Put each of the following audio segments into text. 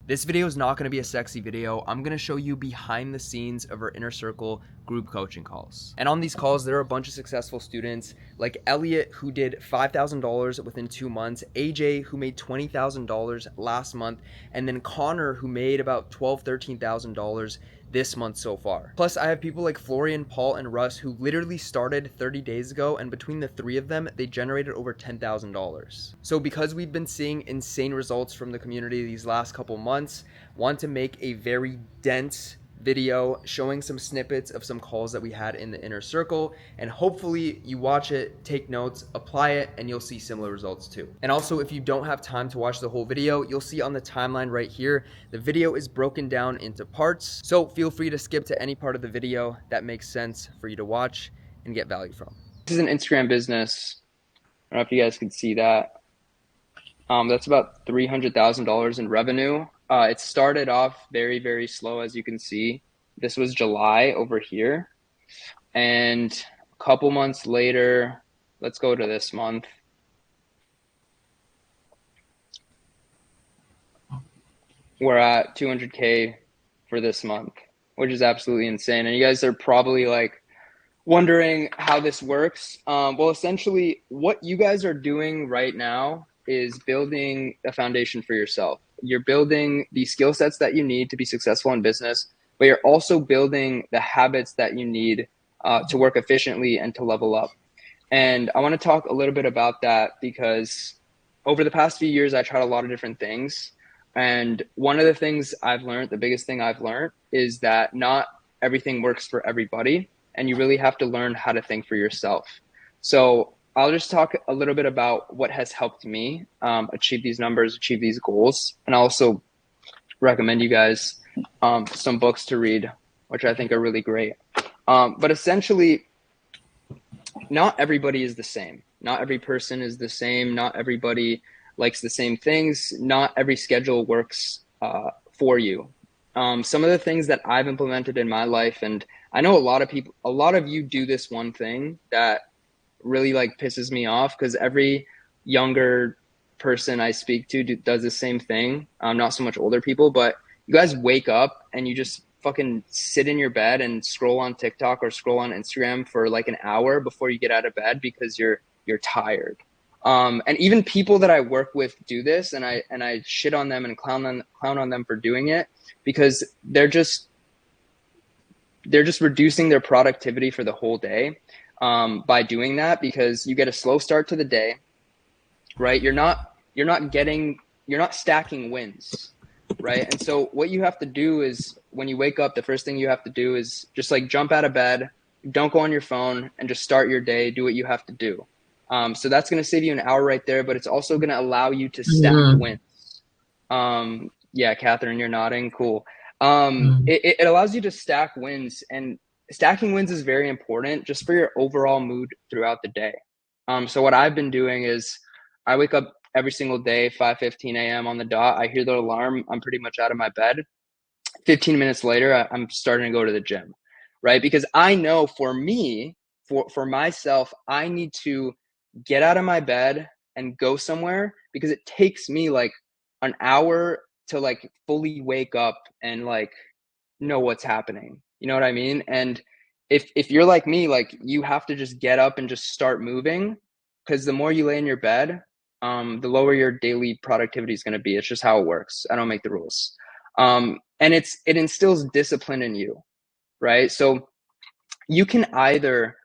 This video is not going to be a sexy video. I'm going to show you behind the scenes of our inner circle group coaching calls. And on these calls, there are a bunch of successful students like Elliot, who did $5,000 within 2 months, AJ, who made $20,000 last month, and then Connor, who made about $12,000, $13,000 this month so far. Plus, I have people like Florian, Paul, and Russ who literally started 30 days ago, and between the three of them, they generated over $10,000. So because we've been seeing insane results from the community these last couple months, want to make a very dense video showing some snippets of some calls that we had in the inner circle, and hopefully you watch it, take notes, apply it, and you'll see similar results too. And also, if you don't have time to watch the whole video, you'll see on the timeline right here, the video is broken down into parts, so feel free to skip to any part of the video that makes sense for you to watch and get value from. This is an Instagram business. I don't know if you guys can see that. That's about $300,000 in revenue. It started off very, very slow, as you can see. This was July over here. And a couple months later, let's go to this month. We're at 200K for this month, which is absolutely insane. And you guys are probably like wondering how this works. Well, essentially, what you guys are doing right now is building a foundation for yourself. You're building the skill sets that you need to be successful in business, but you're also building the habits that you need to work efficiently and to level up. And I want to talk a little bit about that because over the past few years, I tried a lot of different things. And one of the things I've learned, the biggest thing I've learned, is that not everything works for everybody, and you really have to learn how to think for yourself. So I'll just talk a little bit about what has helped me achieve these numbers, achieve these goals. And I'll also recommend you guys some books to read, which I think are really great. But essentially, not everybody is the same. Not every person is the same. Not everybody likes the same things. Not every schedule works for you. Some of the things that I've implemented in my life, and I know a lot of you do this one thing that really like pisses me off, because every younger person I speak to does the same thing. Not so much older people, but you guys wake up and you just fucking sit in your bed and scroll on TikTok or scroll on Instagram for like an hour before you get out of bed because you're tired. And even people that I work with do this, and I shit on them and clown on them for doing it, because they're just reducing their productivity for the whole day by doing that, because you get a slow start to the day, right? You're not stacking wins, right? And so what you have to do is, when you wake up, the first thing you have to do is just like jump out of bed, don't go on your phone, and just start your day, do what you have to do. So that's going to save you an hour right there, but it's also going to allow you to stack wins. Yeah, Catherine, you're nodding. Cool. It allows you to stack wins, and stacking wins is very important just for your overall mood throughout the day. So what I've been doing is I wake up every single day, 5:15 a.m. on the dot. I hear the alarm. I'm pretty much out of my bed. 15 minutes later, I'm starting to go to the gym, right? Because I know for me, for myself, I need to get out of my bed and go somewhere, because it takes me like an hour to like fully wake up and like know what's happening. You know what I mean? And if you're like me, like you have to just get up and just start moving, because the more you lay in your bed, the lower your daily productivity is going to be. It's just how it works. I don't make the rules. And it instills discipline in you, right? So you can either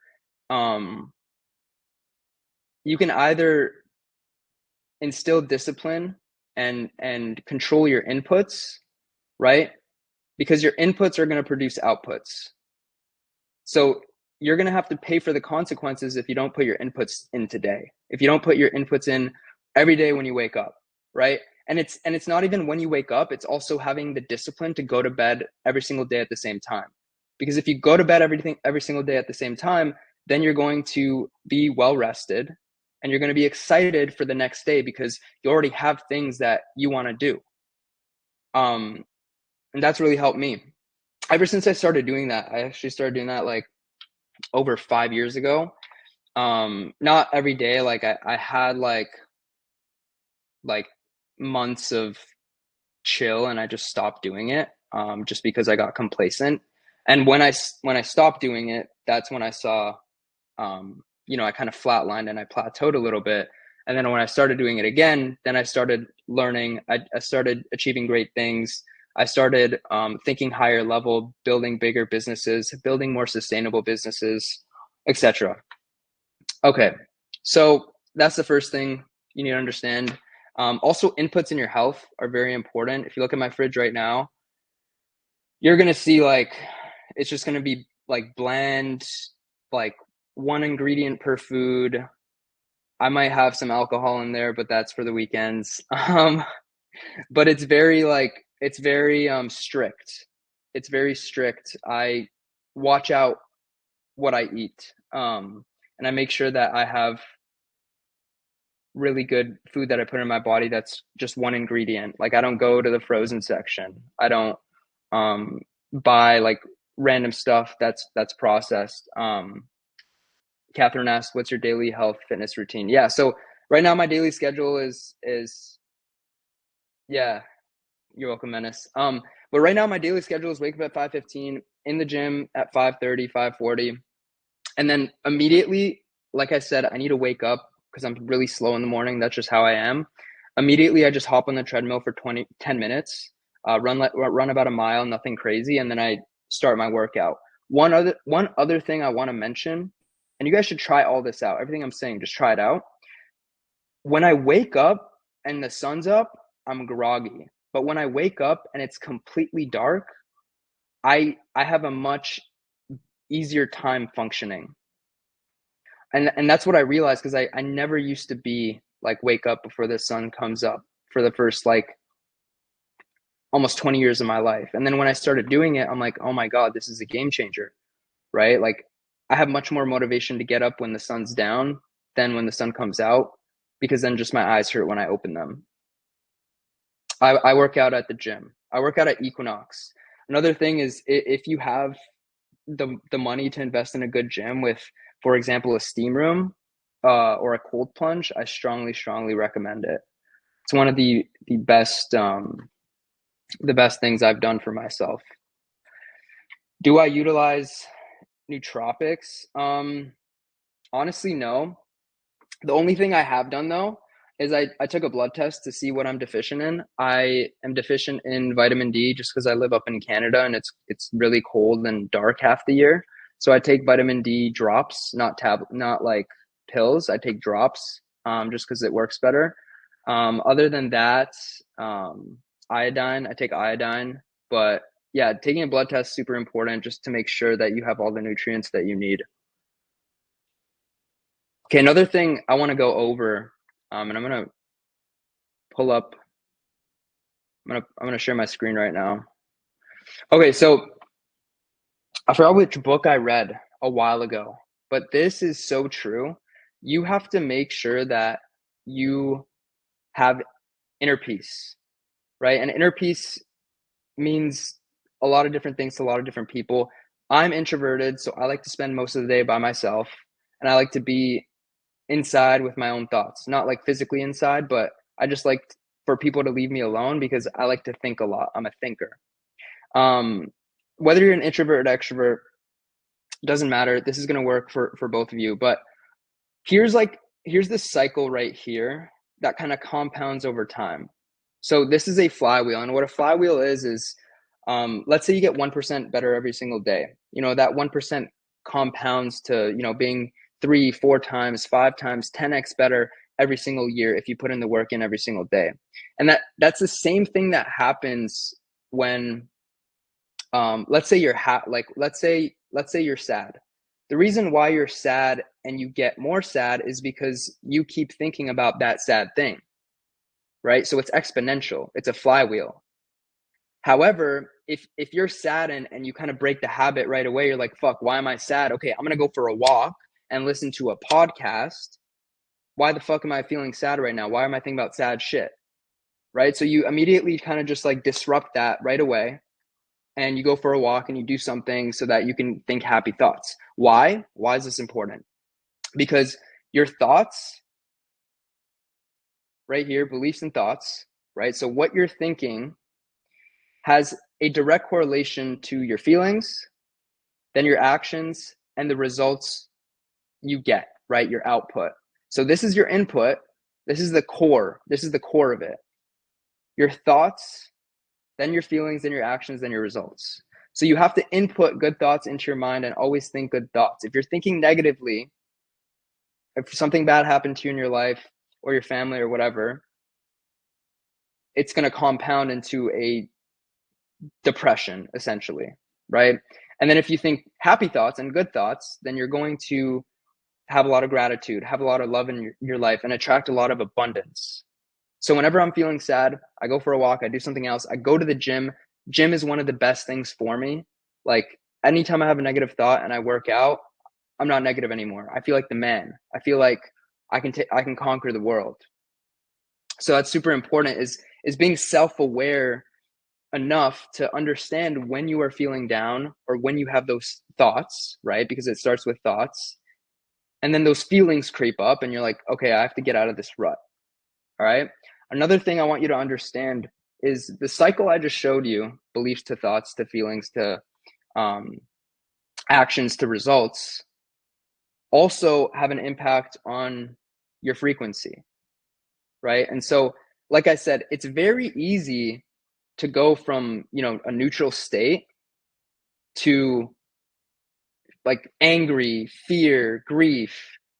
instill discipline and control your inputs, right? Because your inputs are going to produce outputs. So you're going to have to pay for the consequences if you don't put your inputs in today. If you don't put your inputs in every day when you wake up, right? And it's not even when you wake up, it's also having the discipline to go to bed every single day at the same time. Because if you go to bed every single day at the same time, then you're going to be well rested, and you're going to be excited for the next day because you already have things that you want to do. And that's really helped me. Ever since I started doing that, I actually started doing that like over 5 years ago. Not every day. Like I had like months of chill and I just stopped doing it, just because I got complacent. And when I stopped doing it, that's when I saw, I kind of flatlined and I plateaued a little bit. And then when I started doing it again, then I started learning. I started achieving great things. I started thinking higher level, building bigger businesses, building more sustainable businesses, etc. Okay, so that's the first thing you need to understand. Also, inputs in your health are very important. If you look at my fridge right now, you're gonna see like it's just gonna be like bland, like one ingredient per food. I might have some alcohol in there, but that's for the weekends. But it's very strict. It's very strict. I watch out what I eat. And I make sure that I have really good food that I put in my body that's just one ingredient. Like I don't go to the frozen section. I don't buy like random stuff that's processed. Catherine asked, "What's your daily health fitness routine?" Yeah, so right now my daily schedule is yeah. You're welcome, Menace. But right now my daily schedule is wake up at 5:15, in the gym at 5:30, 5:40, and then immediately, like I said, I need to wake up because I'm really slow in the morning. That's just how I am. Immediately, I just hop on the treadmill for 10 minutes, run about a mile, nothing crazy, and then I start my workout. One other thing I want to mention, and you guys should try all this out. Everything I'm saying, just try it out. When I wake up and the sun's up, I'm groggy. But when I wake up and it's completely dark, I have a much easier time functioning. And that's what I realized because I never used to be like wake up before the sun comes up for the first like almost 20 years of my life. And then when I started doing it, I'm like, oh my God, this is a game changer, right? Like I have much more motivation to get up when the sun's down than when the sun comes out because then just my eyes hurt when I open them. I work out at the gym. I work out at Equinox. Another thing is if you have the money to invest in a good gym with, for example, a steam room or a cold plunge, I strongly recommend it. It's one of the best things I've done for myself. Do I utilize nootropics? Honestly, no. The only thing I have done though is I took a blood test to see what I'm deficient in. I am deficient in vitamin D just because I live up in Canada and it's really cold and dark half the year. So I take vitamin D drops, not like pills. I take drops just because it works better. Other than that, iodine, I take iodine. But yeah, taking a blood test is super important just to make sure that you have all the nutrients that you need. Okay, another thing I want to go over, and I'm gonna pull up. I'm gonna share my screen right now. Okay, so I forgot which book I read a while ago, but this is so true. You have to make sure that you have inner peace, right? And inner peace means a lot of different things to a lot of different people. I'm introverted, so I like to spend most of the day by myself, and I like to be inside with my own thoughts, not like physically inside, but I just like for people to leave me alone because I like to think a lot. I'm a thinker. Um, whether you're an introvert or extrovert, doesn't matter. This is going to work for both of you. But here's this cycle right here that kind of compounds over time. So this is a flywheel, and what a flywheel is let's say you get 1% better every single day. That 1% compounds to being 3, 4 times, 5 times, 10x better every single year if you put in the work in every single day. And that's the same thing that happens when let's say let's say you're sad. The reason why you're sad and you get more sad is because you keep thinking about that sad thing, right? So it's exponential. It's a flywheel. However, if you're sad and you kind of break the habit right away, you're like, fuck, why am I sad? Okay, I'm gonna go for a walk and listen to a podcast. Why the fuck am I feeling sad right now? Why am I thinking about sad shit? Right? So you immediately kind of just like disrupt that right away and you go for a walk and you do something so that you can think happy thoughts. Why? Why is this important? Because your thoughts, right here, beliefs and thoughts, right? So what you're thinking has a direct correlation to your feelings, then your actions, and the results you get, right? Your output. So this is your input. This is the core. This is the core of it. Your thoughts, then your feelings, then your actions, then your results. So you have to input good thoughts into your mind and always think good thoughts. If you're thinking negatively, if something bad happened to you in your life or your family or whatever, it's going to compound into a depression, essentially, right? And then if you think happy thoughts and good thoughts, then you're going to have a lot of gratitude, have a lot of love in your life, and attract a lot of abundance. So whenever I'm feeling sad, I go for a walk, I do something else, I go to the gym. Gym is one of the best things for me. Like anytime I have a negative thought and I work out, I'm not negative anymore. I feel like the man. I feel like I can conquer the world. So that's super important is being self-aware enough to understand when you are feeling down or when you have those thoughts, right? Because it starts with thoughts. And then those feelings creep up and you're like, okay, I have to get out of this rut. All right. Another thing I want you to understand is the cycle I just showed you, beliefs to thoughts to feelings to actions to results, also have an impact on your frequency, right? And so, like I said, it's very easy to go from, a neutral state to like angry, fear, grief,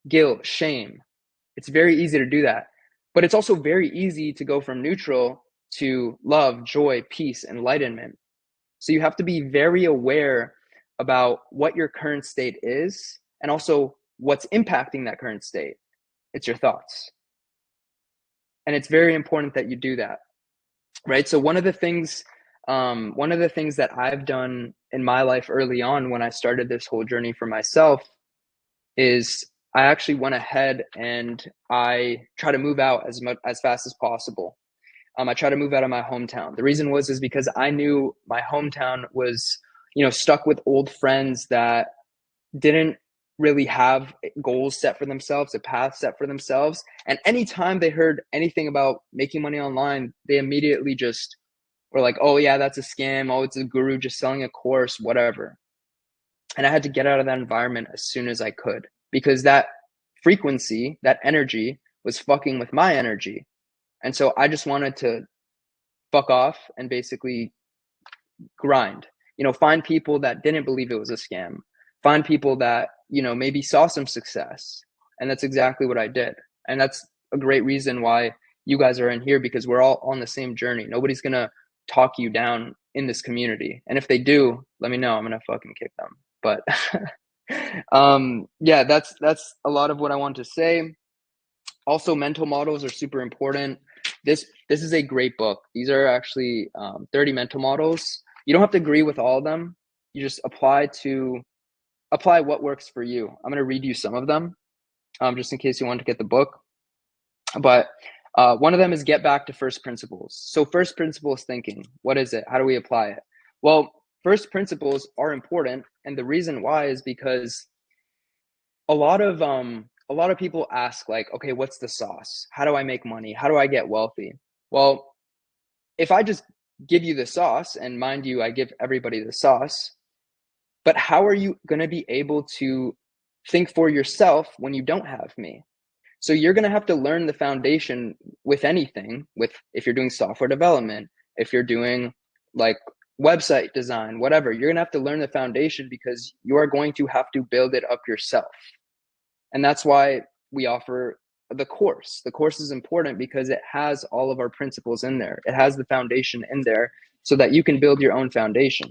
guilt, shame. It's very easy to do that. But it's also very easy to go from neutral to love, joy, peace, enlightenment. So you have to be very aware about what your current state is and also what's impacting that current state. It's your thoughts. And it's very important that you do that, right? So one of the things that I've done in my life early on when I started this whole journey for myself is I actually went ahead and I try to move out as fast as possible. I try to move out of my hometown. The reason is because I knew my hometown was, stuck with old friends that didn't really have goals set for themselves, a path set for themselves. And anytime they heard anything about making money online, they immediately just were like, oh yeah, that's a scam. Oh, it's a guru just selling a course, whatever. And I had to get out of that environment as soon as I could because that frequency, that energy was fucking with my energy. And so I just wanted to fuck off and basically grind, find people that didn't believe it was a scam, find people that, maybe saw some success. And that's exactly what I did. And that's a great reason why you guys are in here because we're all on the same journey. Nobody's going to talk you down in this community. And if they do, let me know. I'm going to fucking kick them. But yeah, that's a lot of what I want to say. Also, mental models are super important. This is a great book. These are actually 30 mental models. You don't have to agree with all of them. You just apply what works for you. I'm going to read you some of them just in case you want to get the book. But one of them is get back to first principles. So first principles thinking, what is it? How do we apply it? Well, first principles are important. And the reason why is because a lot of people ask like, okay, what's the sauce? How do I make money? How do I get wealthy? Well, if I just give you the sauce, and mind you, I give everybody the sauce, but how are you going to be able to think for yourself when you don't have me? So you're going to have to learn the foundation with anything, if you're doing software development, if you're doing like website design, whatever, you're going to have to learn the foundation because you are going to have to build it up yourself. And that's why we offer the course. The course is important because it has all of our principles in there. It has the foundation in there so that you can build your own foundation.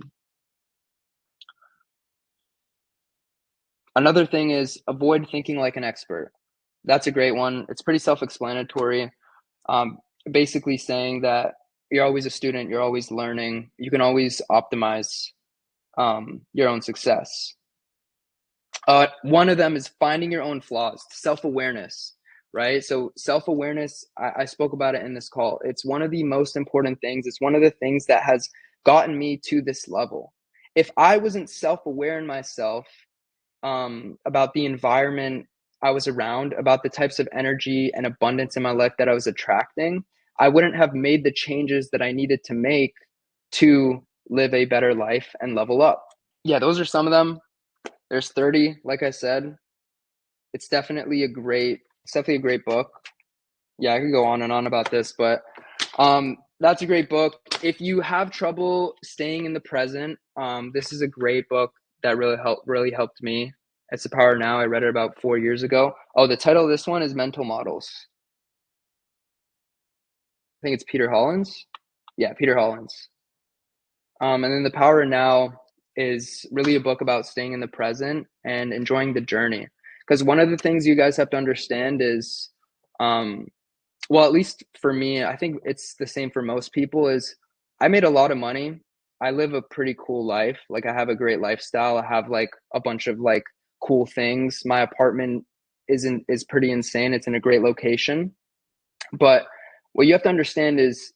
Another thing is avoid thinking like an expert. That's a great one. It's pretty self-explanatory. Basically saying that you're always a student, you're always learning, you can always optimize your own success. One of them is finding your own flaws, self-awareness, right? So self-awareness, I spoke about it in this call. It's one of the most important things. It's one of the things that has gotten me to this level. If I wasn't self-aware in myself about the environment I was around, about the types of energy and abundance in my life that I was attracting, I wouldn't have made the changes that I needed to make to live a better life and level up. Yeah, those are some of them. There's 30, like I said. It's definitely a great book. Yeah, I could go on and on about this, but that's a great book. If you have trouble staying in the present, this is a great book that really helped me. It's The Power Now. I read it about 4 years ago. Oh, the title of this one is Mental Models. I think it's Peter Hollins. Yeah, Peter Hollins. And then The Power Now is really a book about staying in the present and enjoying the journey. Because one of the things you guys have to understand is, well, at least for me, I think it's the same for most people, is I made a lot of money. I live a pretty cool life. Like I have a great lifestyle. I have like a bunch of like cool things. My apartment is pretty insane. It's in a great location. But what you have to understand is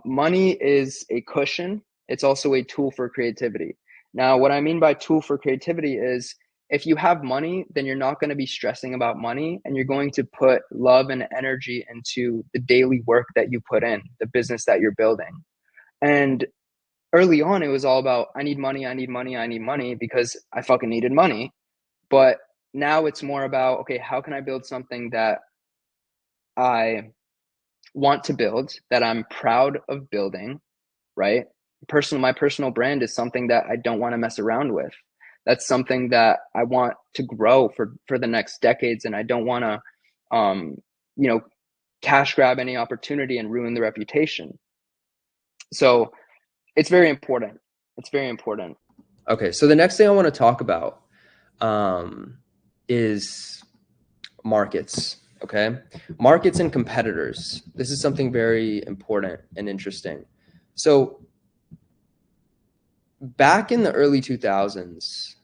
money is a cushion. It's also a tool for creativity. Now, what I mean by tool for creativity is if you have money, then you're not going to be stressing about money and you're going to put love and energy into the daily work that you put in, the business that you're building. And early on, it was all about I need money, I need money, I need money because I fucking needed money. But now it's more about, okay, how can I build something that I want to build, that I'm proud of building, right? My personal brand is something that I don't want to mess around with. That's something that I want to grow for the next decades, and I don't want to, you know, cash grab any opportunity and ruin the reputation. So it's very important. It's very important. Okay, so the next thing I want to talk about is markets. Okay, markets and competitors. This is something very important and interesting. So back in the early 2000s,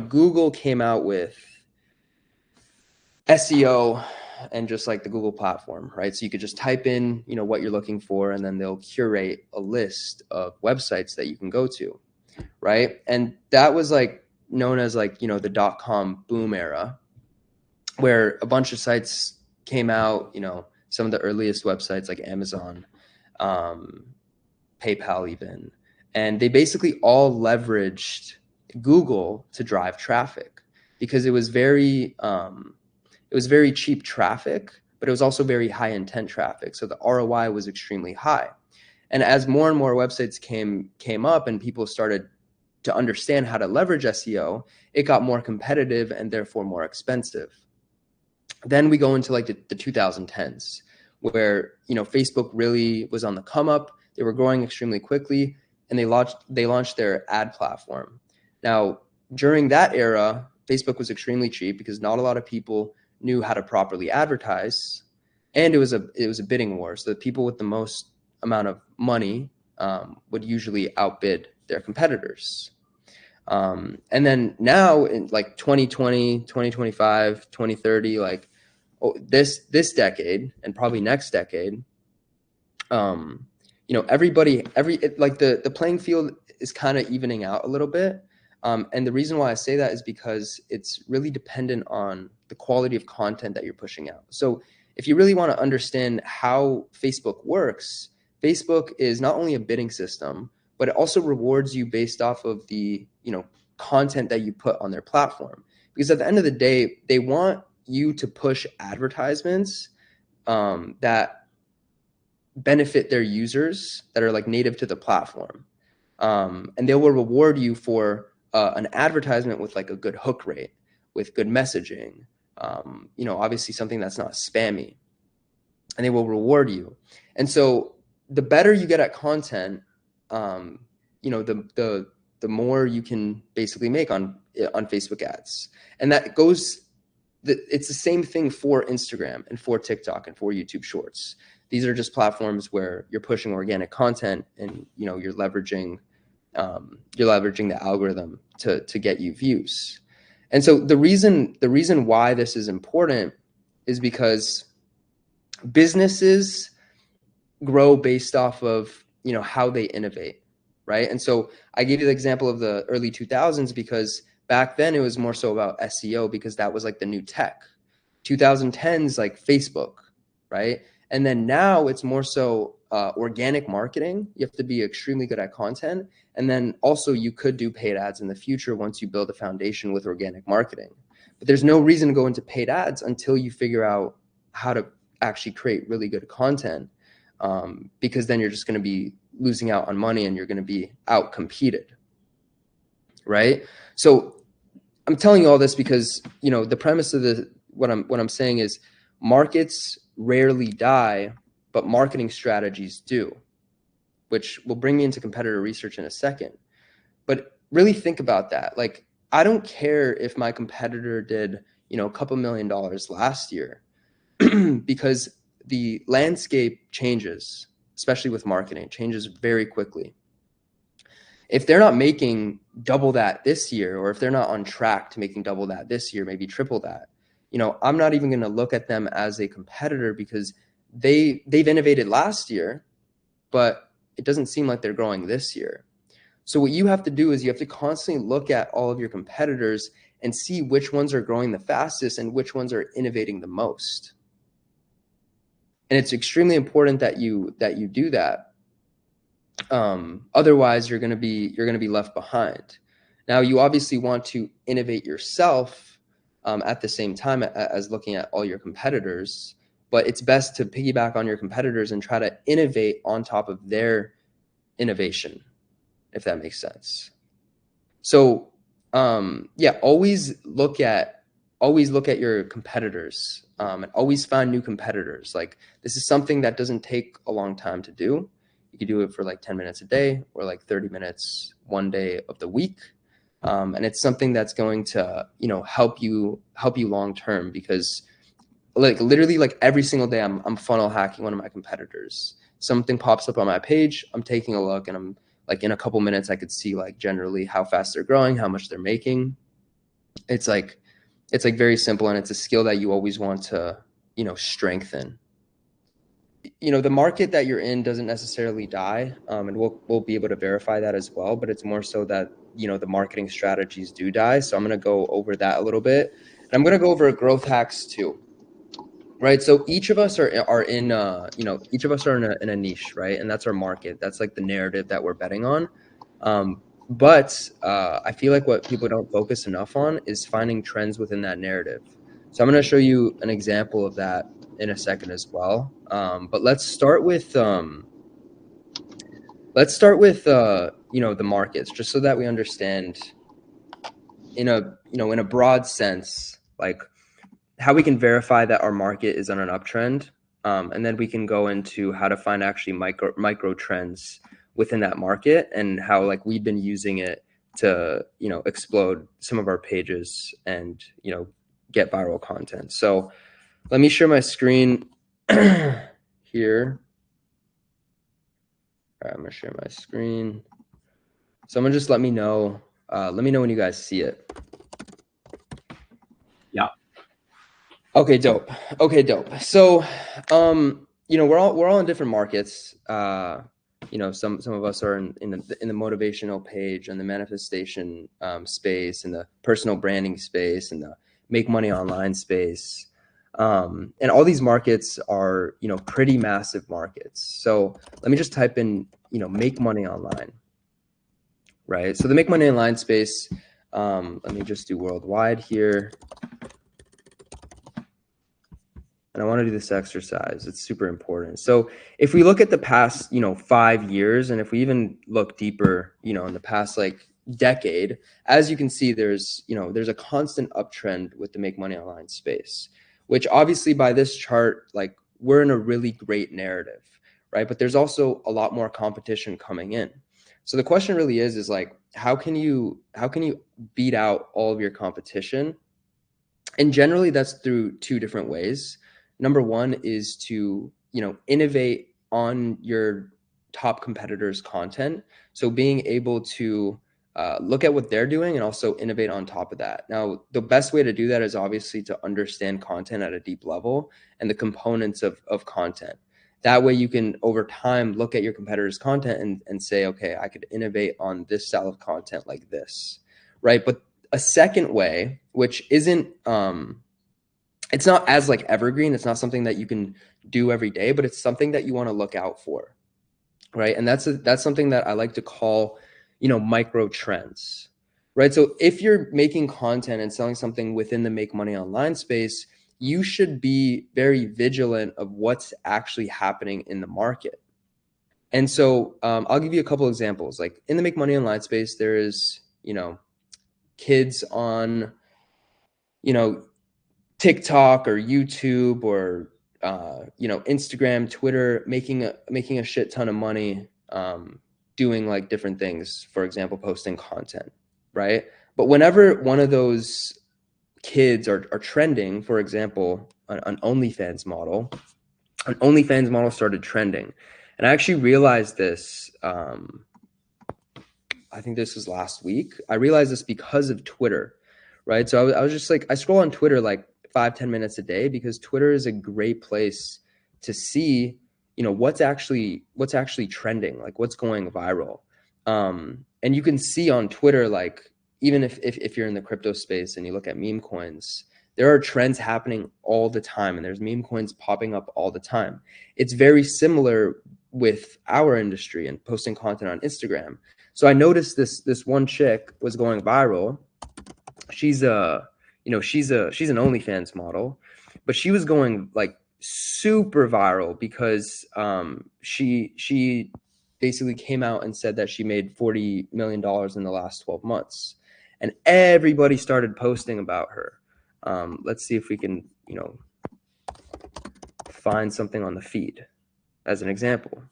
Google came out with SEO and just like the Google platform, right? So you could just type in, what you're looking for, and then they'll curate a list of websites that you can go to, right? And that was like known as like, the .com boom era, where a bunch of sites came out, some of the earliest websites like Amazon, PayPal even, and they basically all leveraged Google to drive traffic because it was very cheap traffic, but it was also very high intent traffic. So the ROI was extremely high. And as more and more websites came up and people started to understand how to leverage SEO, it got more competitive and therefore more expensive. Then we go into like the 2010s where, Facebook really was on the come up. They were growing extremely quickly and they launched their ad platform. Now, during that era, Facebook was extremely cheap because not a lot of people knew how to properly advertise, and it was a bidding war. So the people with the most amount of money would usually outbid their competitors. And then now in like 2020, 2025, 2030, like this decade and probably next decade, the playing field is kind of evening out a little bit. And the reason why I say that is because it's really dependent on the quality of content that you're pushing out. So if you really want to understand how Facebook works, Facebook is not only a bidding system, but it also rewards you based off of the, content that you put on their platform. Because at the end of the day, they want you to push advertisements that benefit their users that are like native to the platform. And they will reward you for an advertisement with like a good hook rate, with good messaging, obviously something that's not spammy, and they will reward you. And so the better you get at content, the more you can basically make on Facebook ads. And that goes, it's the same thing for Instagram and for TikTok and for YouTube Shorts. These are just platforms where you're pushing organic content and, you're leveraging the algorithm to get you views. And so the reason why this is important is because businesses grow based off of, how they innovate, right? And so I gave you the example of the early 2000s because back then it was more so about SEO because that was like the new tech. 2010s like Facebook, right? And then now it's more so organic marketing. You have to be extremely good at content. And then also you could do paid ads in the future once you build a foundation with organic marketing. But there's no reason to go into paid ads until you figure out how to actually create really good content, because then you're just going to be losing out on money and you're going to be out competed, right? So I'm telling you all this because, you know, the premise of what I'm saying is markets rarely die, but marketing strategies do, which will bring me into competitor research in a second. But really think about that. Like, I don't care if my competitor did, you know, a couple $1 million last year because the landscape changes, especially with marketing, changes very quickly. If they're not making double that this year, or if they're not on track to making double that this year, maybe triple that, you know, I'm not even going to look at them as a competitor because they've innovated last year, but it doesn't seem like they're growing this year. So what you have to do is you have to constantly look at all of your competitors and see which ones are growing the fastest and which ones are innovating the most. And it's extremely important that you do that. Otherwise, you're going to be left behind. Now, you obviously want to innovate yourself at the same time as looking at all your competitors, but it's best to piggyback on your competitors and try to innovate on top of their innovation, if that makes sense. So, yeah, always look at your competitors, and always find new competitors. Like, this is something that doesn't take a long time to do. You could do it for like 10 minutes a day or like 30 minutes one day of the week. And it's something that's going to, you know, help you long term, because like literally like every single day I'm funnel hacking one of my competitors. Something pops up on my page, I'm taking a look, and I'm like, in a couple minutes I could see like generally how fast they're growing, how much they're making. It's like very simple, and it's a skill that you always want to, you know, strengthen. You know, the market that you're in doesn't necessarily die, and we'll be able to verify that as well, but it's more so that, you know, the marketing strategies do die. So I'm going to go over that a little bit, and I'm going to go over growth hacks too. Right. So each of us are in you know, each of us are in a niche, right? And that's our market. That's like the narrative that we're betting on. But I feel like what people don't focus enough on is finding trends within that narrative. So I'm going to show you an example of that in a second as well. But let's start with you know, the markets, just so that we understand in a, you know, in a broad sense, like how we can verify that our market is on an uptrend. And then we can go into how to find actually micro trends within that market, and how like we've been using it to, you know, explode some of our pages and, you know, get viral content. So let me share my screen here. All right, I'm gonna share my screen. Someone just let me know when you guys see it. Yeah. Okay, dope. So, you know, we're all in different markets. You know, some of us are in the motivational page and the manifestation space, and the personal branding space, and the make money online space. And all these markets are, you know, pretty massive markets. So let me just type in, you know, make money online. Right. So the make money online space, let me just do worldwide here. And I want to do this exercise. It's super important. So if we look at the past, you know, 5 years, and if we even look deeper, you know, in the past like decade, as you can see, there's a constant uptrend with the make money online space, which obviously by this chart, like we're in a really great narrative, right? But there's also a lot more competition coming in. So the question really is like, how can you beat out all of your competition? And generally that's through two different ways. Number one is to, you know, innovate on your top competitors' content. So being able to look at what they're doing and also innovate on top of that. Now, the best way to do that is obviously to understand content at a deep level and the components of content. That way you can, over time, look at your competitors' content and say, okay, I could innovate on this style of content like this, right? But a second way, which isn't it's not as like evergreen. It's not something that you can do every day, but it's something that you want to look out for, right? And that's something that I like to call, micro trends, right? So if you're making content and selling something within the make money online space, you should be very vigilant of what's actually happening in the market. And so I'll give you a couple examples. Like in the make money online space, there is, kids on, you know, TikTok or YouTube or Instagram, Twitter, making a shit ton of money, doing like different things. For example, posting content, right? But whenever one of those kids are trending, for example, an OnlyFans model started trending, and I actually realized this. I think this was last week. I realized this because of Twitter, right? So I was just like, I scroll on Twitter like 5-10 minutes a day because Twitter is a great place to see, what's actually trending, like what's going viral. And you can see on Twitter, like even if you're in the crypto space and you look at meme coins, there are trends happening all the time, and there's meme coins popping up all the time. It's very similar with our industry and posting content on Instagram. So I noticed this one chick was going viral. She's she's an OnlyFans model, but she was going like super viral because she basically came out and said that she made $40 million in the last 12 months, and everybody started posting about her. Let's see if we can find something on the feed as an example.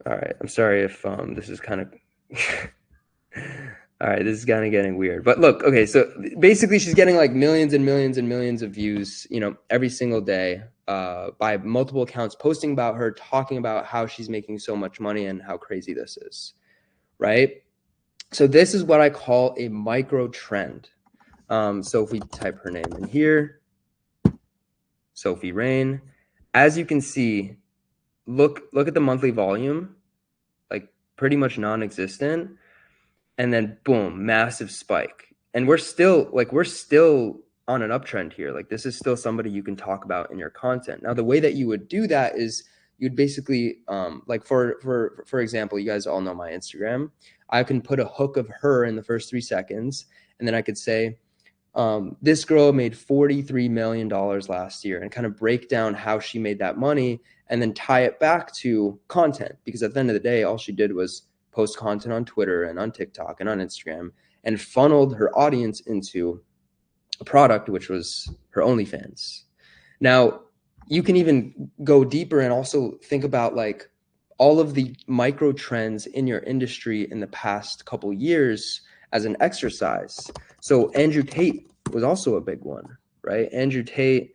All right, I'm sorry if this is kind of all right, this is kind of getting weird. But look, okay, so basically she's getting like millions and millions and millions of views, every single day, by multiple accounts posting about her, talking about how she's making so much money and how crazy this is, right? So this is what I call a micro trend. So if we type her name in here, Sophie Rain, as you can see, look at the monthly volume, like pretty much non-existent, and then boom, massive spike. And we're still on an uptrend here. Like this is still somebody you can talk about in your content. Now, the way that you would do that is you'd basically like for example, you guys all know my Instagram. I can put a hook of her in the first 3 seconds, and then I could say, this girl made $43 million last year, and kind of break down how she made that money and then tie it back to content. Because at the end of the day, all she did was post content on Twitter and on TikTok and on Instagram and funneled her audience into a product, which was her OnlyFans. Now, you can even go deeper and also think about like all of the micro trends in your industry in the past couple years as an exercise. So Andrew Tate was also a big one, right? Andrew Tate,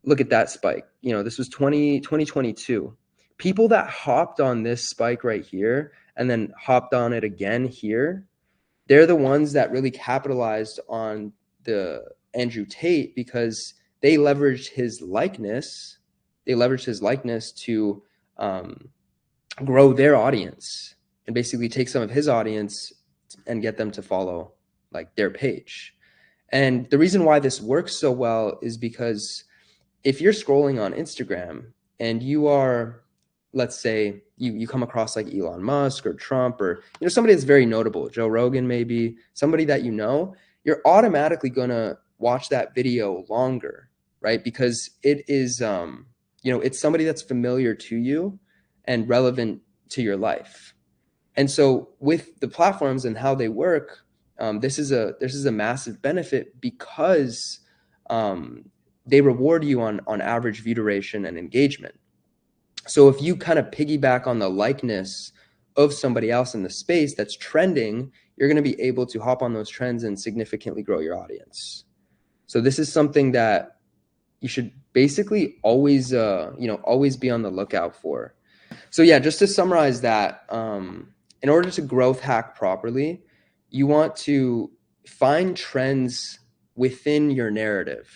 look at that spike. This was 2022. People that hopped on this spike right here and then hopped on it again here, they're the ones that really capitalized on the Andrew Tate because they leveraged his likeness. They leveraged his likeness to grow their audience and basically take some of his audience and get them to follow like their page. And the reason why this works so well is because if you're scrolling on Instagram and you are, let's say you come across like Elon Musk or Trump or somebody that's very notable, Joe Rogan, maybe somebody that you're automatically gonna watch that video longer, right? Because it is it's somebody that's familiar to you and relevant to your life. And so with the platforms and how they work, this is a massive benefit because they reward you on average view duration and engagement. So if you kind of piggyback on the likeness of somebody else in the space that's trending, you're going to be able to hop on those trends and significantly grow your audience. So this is something that you should basically always always be on the lookout for. So yeah, just to summarize that, in order to growth hack properly, you want to find trends within your narrative.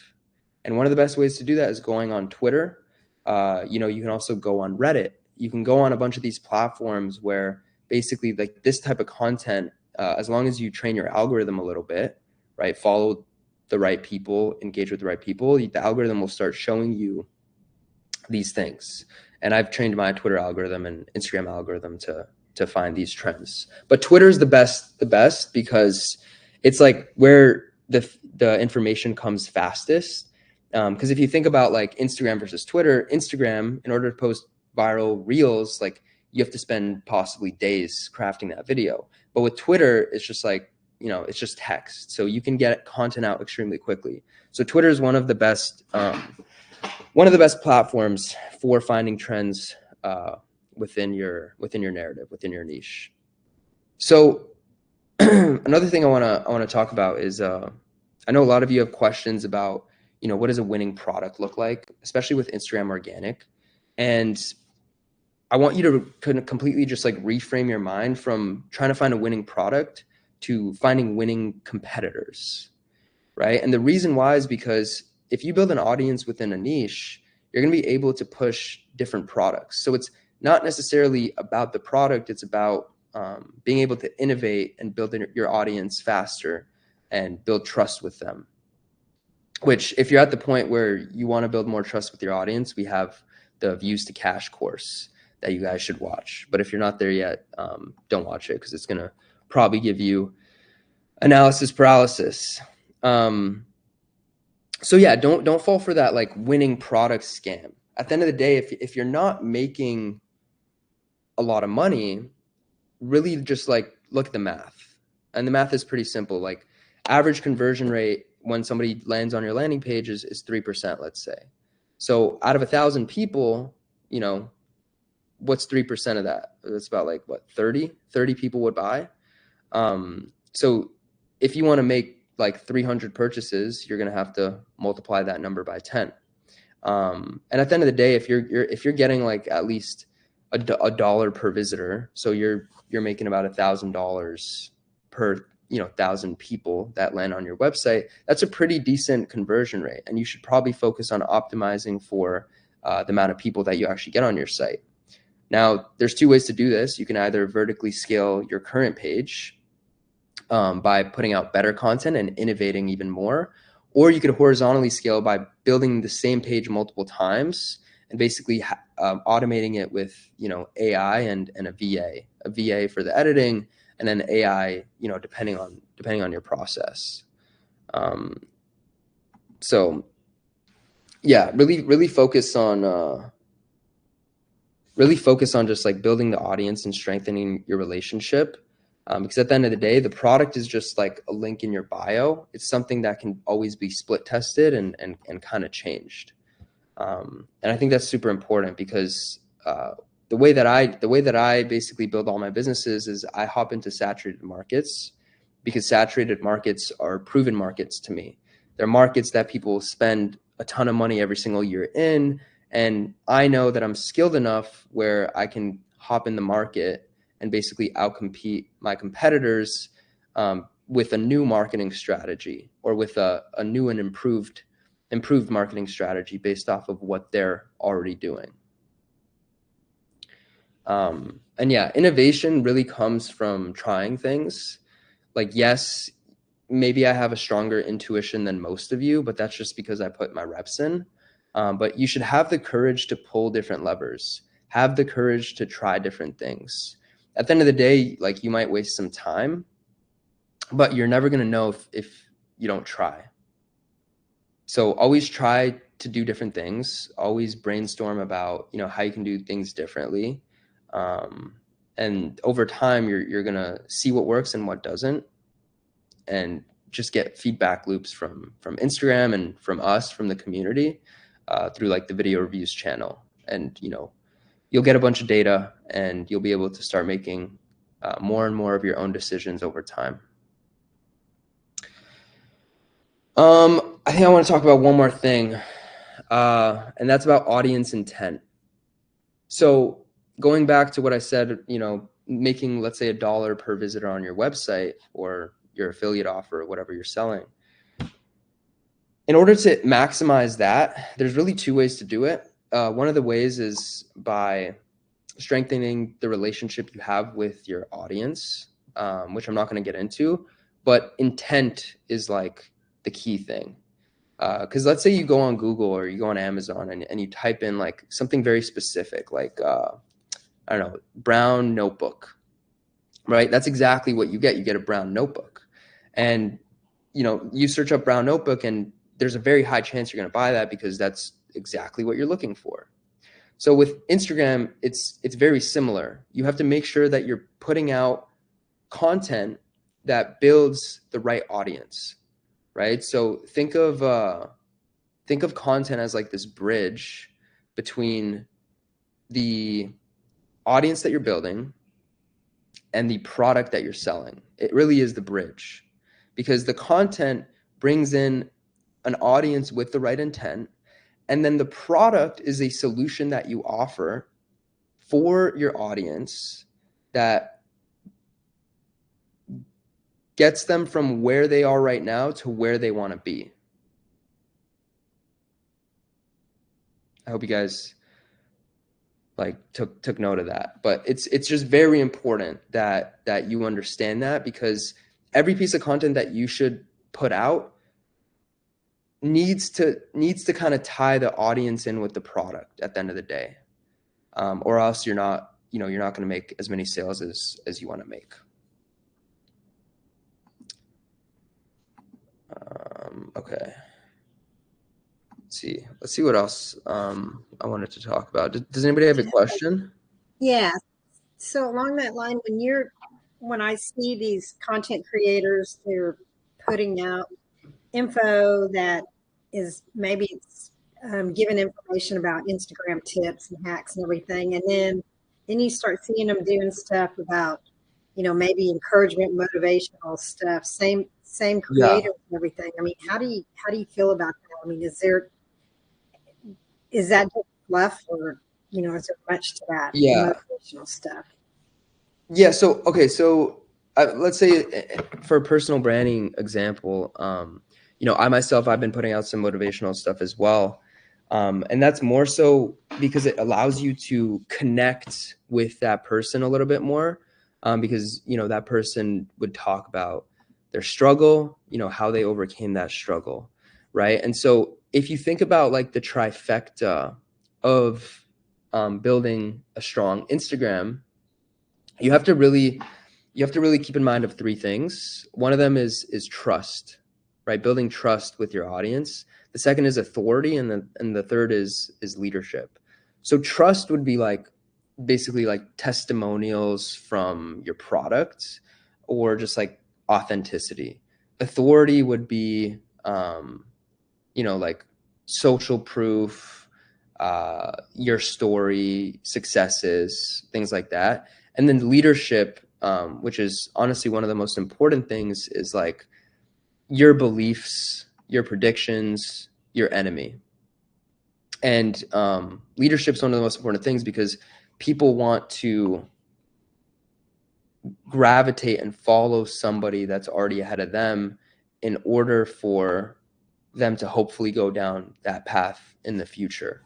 And one of the best ways to do that is going on Twitter. You can also go on Reddit. You can go on a bunch of these platforms where basically like this type of content, as long as you train your algorithm a little bit, right? Follow the right people, engage with the right people, the algorithm will start showing you these things. And I've trained my Twitter algorithm and Instagram algorithm to find these trends. But Twitter is the best because it's like where the information comes fastest. Because if you think about like Instagram versus Twitter, Instagram, in order to post viral reels, like you have to spend possibly days crafting that video. But with Twitter, it's just like, it's just text. So you can get content out extremely quickly. So Twitter is one of the best platforms for finding trends within your narrative, within your niche. So another thing I want to talk about is I know a lot of you have questions about what does a winning product look like, especially with Instagram organic, and I want you to completely just like reframe your mind from trying to find a winning product to finding winning competitors, right? And the reason why is because if you build an audience within a niche, you're going to be able to push different products. So it's not necessarily about the product. It's about being able to innovate and build your audience faster and build trust with them. Which, if you're at the point where you want to build more trust with your audience, we have the Views to Cash course that you guys should watch. But if you're not there yet, don't watch it because it's going to probably give you analysis paralysis. So yeah, don't fall for that like winning product scam. At the end of the day, if you're not making a lot of money, really just like look at the math. And the math is pretty simple. Like average conversion rate when somebody lands on your landing page is 3%, let's say. So out of 1,000 people, what's 3% of that? That's about like what, 30 people would buy. So if you want to make like 300 purchases, you're going to have to multiply that number by 10. And at the end of the day, if you're getting like at least a dollar per visitor, so you're making about $1,000 per 1,000 people that land on your website, that's a pretty decent conversion rate. And you should probably focus on optimizing for the amount of people that you actually get on your site. Now, there's two ways to do this. You can either vertically scale your current page by putting out better content and innovating even more, or you could horizontally scale by building the same page multiple times and basically automating it with AI and a VA for the editing, and then AI depending on your process. So yeah, really focus on just like building the audience and strengthening your relationship. Because at the end of the day, the product is just like a link in your bio. It's something that can always be split tested and kind of changed. And I think that's super important because the way that I basically build all my businesses is I hop into saturated markets, because saturated markets are proven markets to me. They're markets that people spend a ton of money every single year in. And I know that I'm skilled enough where I can hop in the market and basically outcompete my competitors with a new marketing strategy, or with a new and improved marketing strategy based off of what they're already doing. And yeah, innovation really comes from trying things. Like, yes, maybe I have a stronger intuition than most of you, but that's just because I put my reps in. But you should have the courage to pull different levers, have the courage to try different things. At the end of the day, like, you might waste some time, but you're never going to know if you don't try. So always try to do different things, always brainstorm about, how you can do things differently. And over time, you're going to see what works and what doesn't, and just get feedback loops from Instagram and from us, from the community, through like the video reviews channel. And, you'll get a bunch of data and you'll be able to start making more and more of your own decisions over time. I think I want to talk about one more thing, and that's about audience intent. So going back to what I said, making, let's say, $1 per visitor on your website or your affiliate offer or whatever you're selling. In order to maximize that, there's really two ways to do it. One of the ways is by strengthening the relationship you have with your audience, which I'm not going to get into, but intent is like the key thing. Because let's say you go on Google or you go on Amazon and you type in like something very specific, like I don't know, brown notebook, right? That's exactly what you get. You get a brown notebook, and you search up brown notebook, and there's a very high chance you're going to buy that because that's exactly what you're looking for. So with Instagram, it's very similar. You have to make sure that you're putting out content that builds the right audience, right? So think of content as like this bridge between the audience that you're building and the product that you're selling. It really is the bridge, because the content brings in an audience with the right intent, and then the product is a solution that you offer for your audience that gets them from where they are right now to where they want to be. I hope you guys like took note of that. But it's just very important that you understand that, because every piece of content that you should put out needs to kind of tie the audience in with the product at the end of the day, or else you're not going to make as many sales as you want to make. Okay. Let's see what else I wanted to talk about. Does anybody have a question? Yeah. So along that line, when I see these content creators, they're putting out info that is maybe it's giving information about Instagram tips and hacks and everything, and then you start seeing them doing stuff about maybe encouragement, motivational stuff. Same Yeah. creator and everything. I mean, how do you feel about that? I mean, is that just fluff, or is there much to that Yeah. motivational stuff? Yeah. So, okay. So let's say for a personal branding example, I myself, I've been putting out some motivational stuff as well. And that's more so because it allows you to connect with that person a little bit more, because, that person would talk about their struggle, how they overcame that struggle. Right. And so if you think about like the trifecta of building a strong Instagram, you have to really keep in mind of three things. One of them is trust, right? Building trust with your audience. The second is authority, and the third is leadership. So trust would be like basically like testimonials from your product, or just like authenticity. Authority would be like social proof, your story, successes, things like that. And then leadership, which is honestly one of the most important things, is like your beliefs, your predictions, your enemy. And leadership is one of the most important things, because people want to gravitate and follow somebody that's already ahead of them in order for them to hopefully go down that path in the future.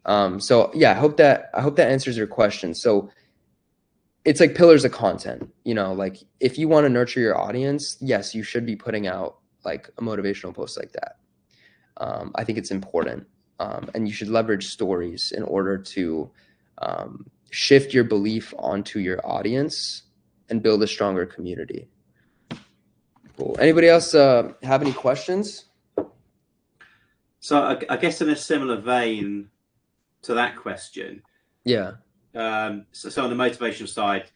So yeah, I hope that answers your question. So it's like pillars of content, like if you want to nurture your audience, yes, you should be putting out like a motivational post like that. I think it's important. And you should leverage stories in order to shift your belief onto your audience and build a stronger community. Cool. Anybody else have any questions? So I guess in a similar vein to that question. Yeah. So on the motivational side,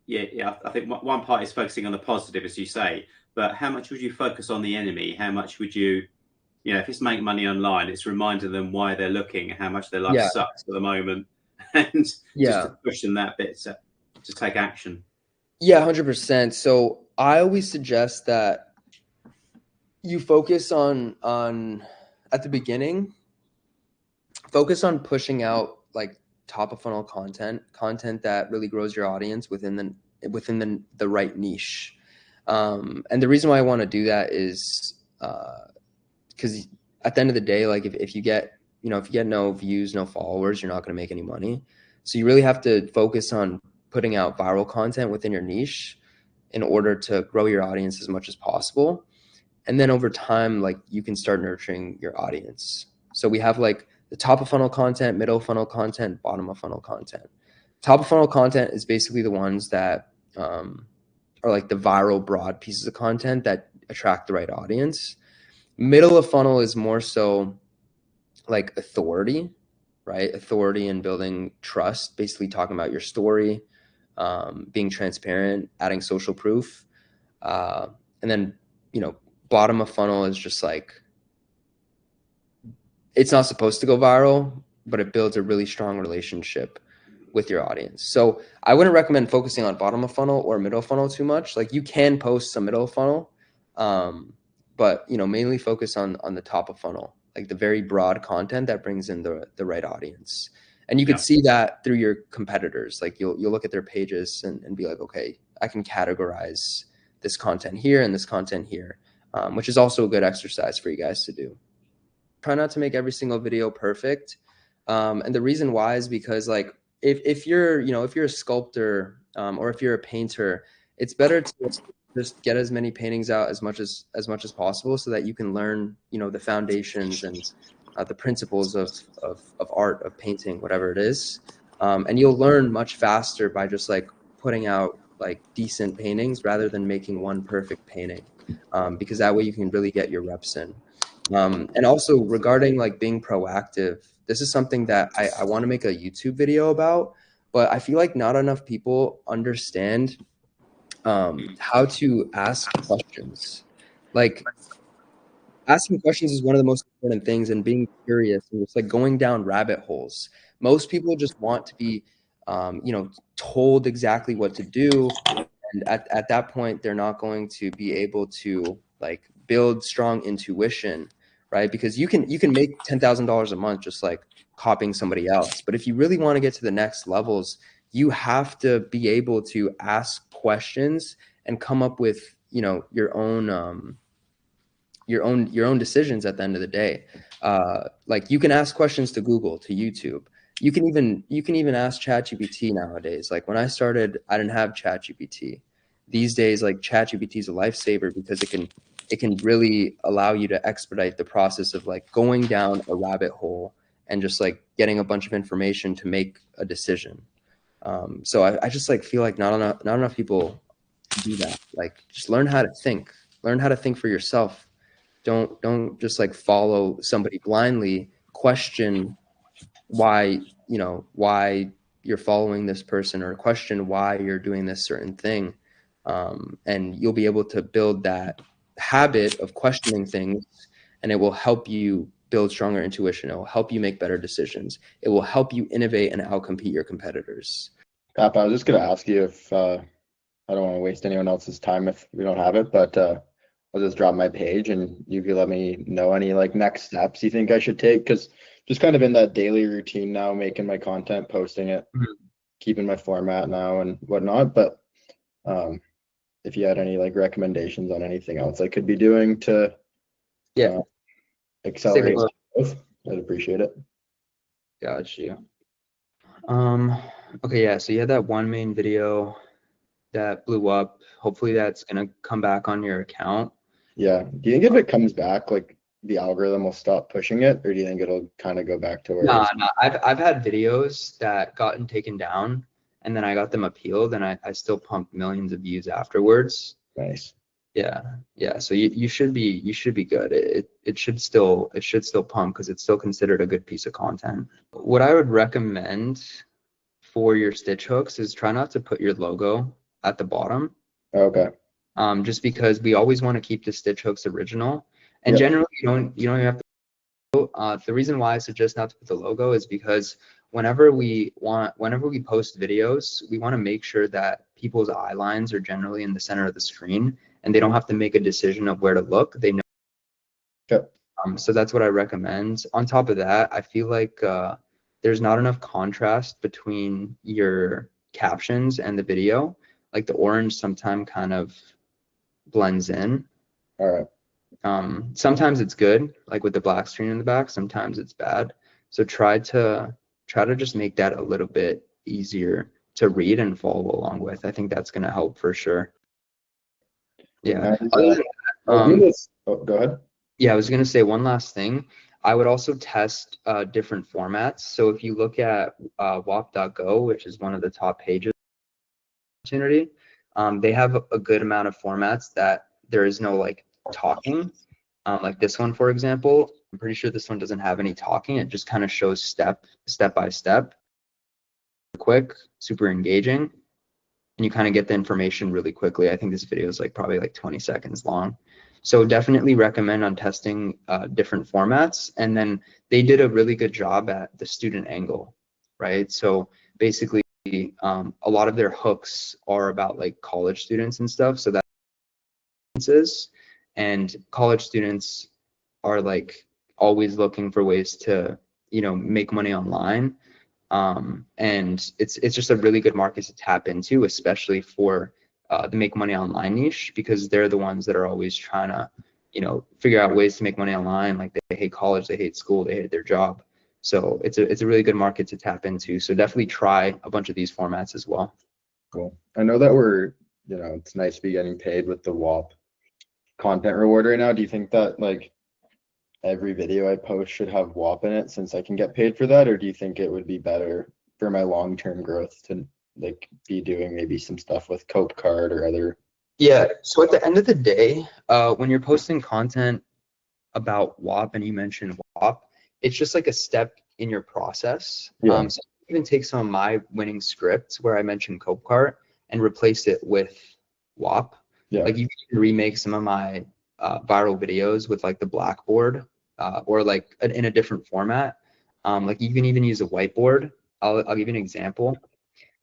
yeah, I think one part is focusing on the positive, as you say, but how much would you focus on the enemy? How much would you, if it's make money online, it's reminding them why they're looking, how much their life sucks at the moment, and just to push them that bit to take action. Yeah, 100%. So I always suggest that you focus on at the beginning, focus on pushing out like top of funnel content that really grows your audience within the right niche. And the reason why I want to do that is because at the end of the day, like if you get no views, no followers, you're not going to make any money. So you really have to focus on putting out viral content within your niche in order to grow your audience as much as possible. And then over time, like you can start nurturing your audience. So we have like the top of funnel content, middle of funnel content, bottom of funnel content. Top of funnel content is basically the ones that are like the viral broad pieces of content that attract the right audience. Middle of funnel is more so like authority, right? Authority and building trust, basically talking about your story, being transparent, adding social proof. And then, bottom of funnel is just like, it's not supposed to go viral, but it builds a really strong relationship with your audience. So I wouldn't recommend focusing on bottom of funnel or middle of funnel too much. Like you can post some middle of funnel, but mainly focus on the top of funnel, like the very broad content that brings in the right audience. And you could see that through your competitors. Like you'll look at their pages and be like, okay, I can categorize this content here and this content here, which is also a good exercise for you guys to do. Try not to make every single video perfect. And the reason why is because like if you're a sculptor or if you're a painter, it's better to just get as many paintings out as much as possible so that you can learn the foundations and the principles of art, of painting, whatever it is. And you'll learn much faster by just like putting out like decent paintings rather than making one perfect painting, because that way you can really get your reps in. And also regarding like being proactive, this is something that I want to make a YouTube video about, but I feel like not enough people understand how to ask questions. Like asking questions is one of the most important things, and being curious and just like going down rabbit holes. Most people just want to be, told exactly what to do. And at that point, they're not going to be able to like build strong intuition, right? Because you can make $10,000 a month just like copying somebody else. But if you really want to get to the next levels, you have to be able to ask questions and come up with your own decisions at the end of the day. Like you can ask questions to Google, to YouTube. You can even ask ChatGPT nowadays. Like when I started, I didn't have ChatGPT. These days, like ChatGPT is a lifesaver because it can really allow you to expedite the process of like going down a rabbit hole and just like getting a bunch of information to make a decision. So I just like feel like not enough people do that. Like just learn how to think. Learn how to think for yourself. Don't just like follow somebody blindly. Question why you're following this person, or question why you're doing this certain thing, and you'll be able to build that habit of questioning things, and it will help you build stronger intuition. It will help you make better decisions. It will help you innovate and outcompete your competitors. Papa, I was just going to ask you if I don't want to waste anyone else's time if we don't have it, but I'll just drop my page and you can let me know any like next steps you think I should take, because just kind of in that daily routine now, making my content, posting it, keeping my format now and whatnot. But if you had any like recommendations on anything else I could be doing to accelerate growth, I'd appreciate it. Got you. Okay, yeah, so you had that one main video that blew up. Hopefully that's gonna come back on your account. Yeah. Do you think if it comes back, like the algorithm will stop pushing it, or do you think it'll kind of go back to where No. I've had videos that gotten taken down and then I got them appealed, and I still pumped millions of views afterwards. Nice. Yeah. So you should be good. It should still pump because it's still considered a good piece of content. What I would recommend for your stitch hooks is try not to put your logo at the bottom. Okay. Just because we always want to keep the stitch hooks original, and generally you don't even have to. The reason why I suggest not to put the logo is because whenever we post videos, we want to make sure that people's eye lines are generally in the center of the screen, and they don't have to make a decision of where to look. They know. Okay. So that's what I recommend. On top of that, I feel like there's not enough contrast between your captions and the video. Like the orange sometimes kind of blends in. All right. Sometimes it's good, like with the black screen in the back. Sometimes it's bad. So try to just make that a little bit easier to read and follow along with. I think that's going to help for sure. Yeah. And, Go ahead. Yeah, I was going to say one last thing. I would also test different formats. So if you look at WAP.go, which is one of the top pages opportunity, they have a good amount of formats that there is no like talking. Like this one, for example, I'm pretty sure this one doesn't have any talking. It just kind of shows step by step, quick, super engaging, and you kind of get the information really quickly. I think this video is like probably like 20 seconds long. So definitely recommend on testing different formats. And then they did a really good job at the student angle, right? So basically, a lot of their hooks are about like college students and stuff. So that's, and college students are like always looking for ways to, you know, make money online. And it's just a really good market to tap into, especially for the make money online niche, because they're the ones that are always trying to, you know, figure out ways to make money online. Like they hate college, they hate school, they hate their job. So it's a really good market to tap into. So definitely try a bunch of these formats as well. Cool. I know that we're, you know, it's nice to be getting paid with the WAP content reward right now. Do you think that like every video I post should have WAP in it since I can get paid for that? Or do you think it would be better for my long-term growth to like be doing maybe some stuff with Cope Card or other? Yeah, so at the end of the day, when you're posting content about WAP and you mention WAP, it's just like a step in your process. Yeah. So I even take some of my winning scripts where I mentioned Cope Cart and replace it with WAP. Yeah. Like you can remake some of my viral videos with like the blackboard or like in a different format. Like you can even use a whiteboard. I'll give you an example.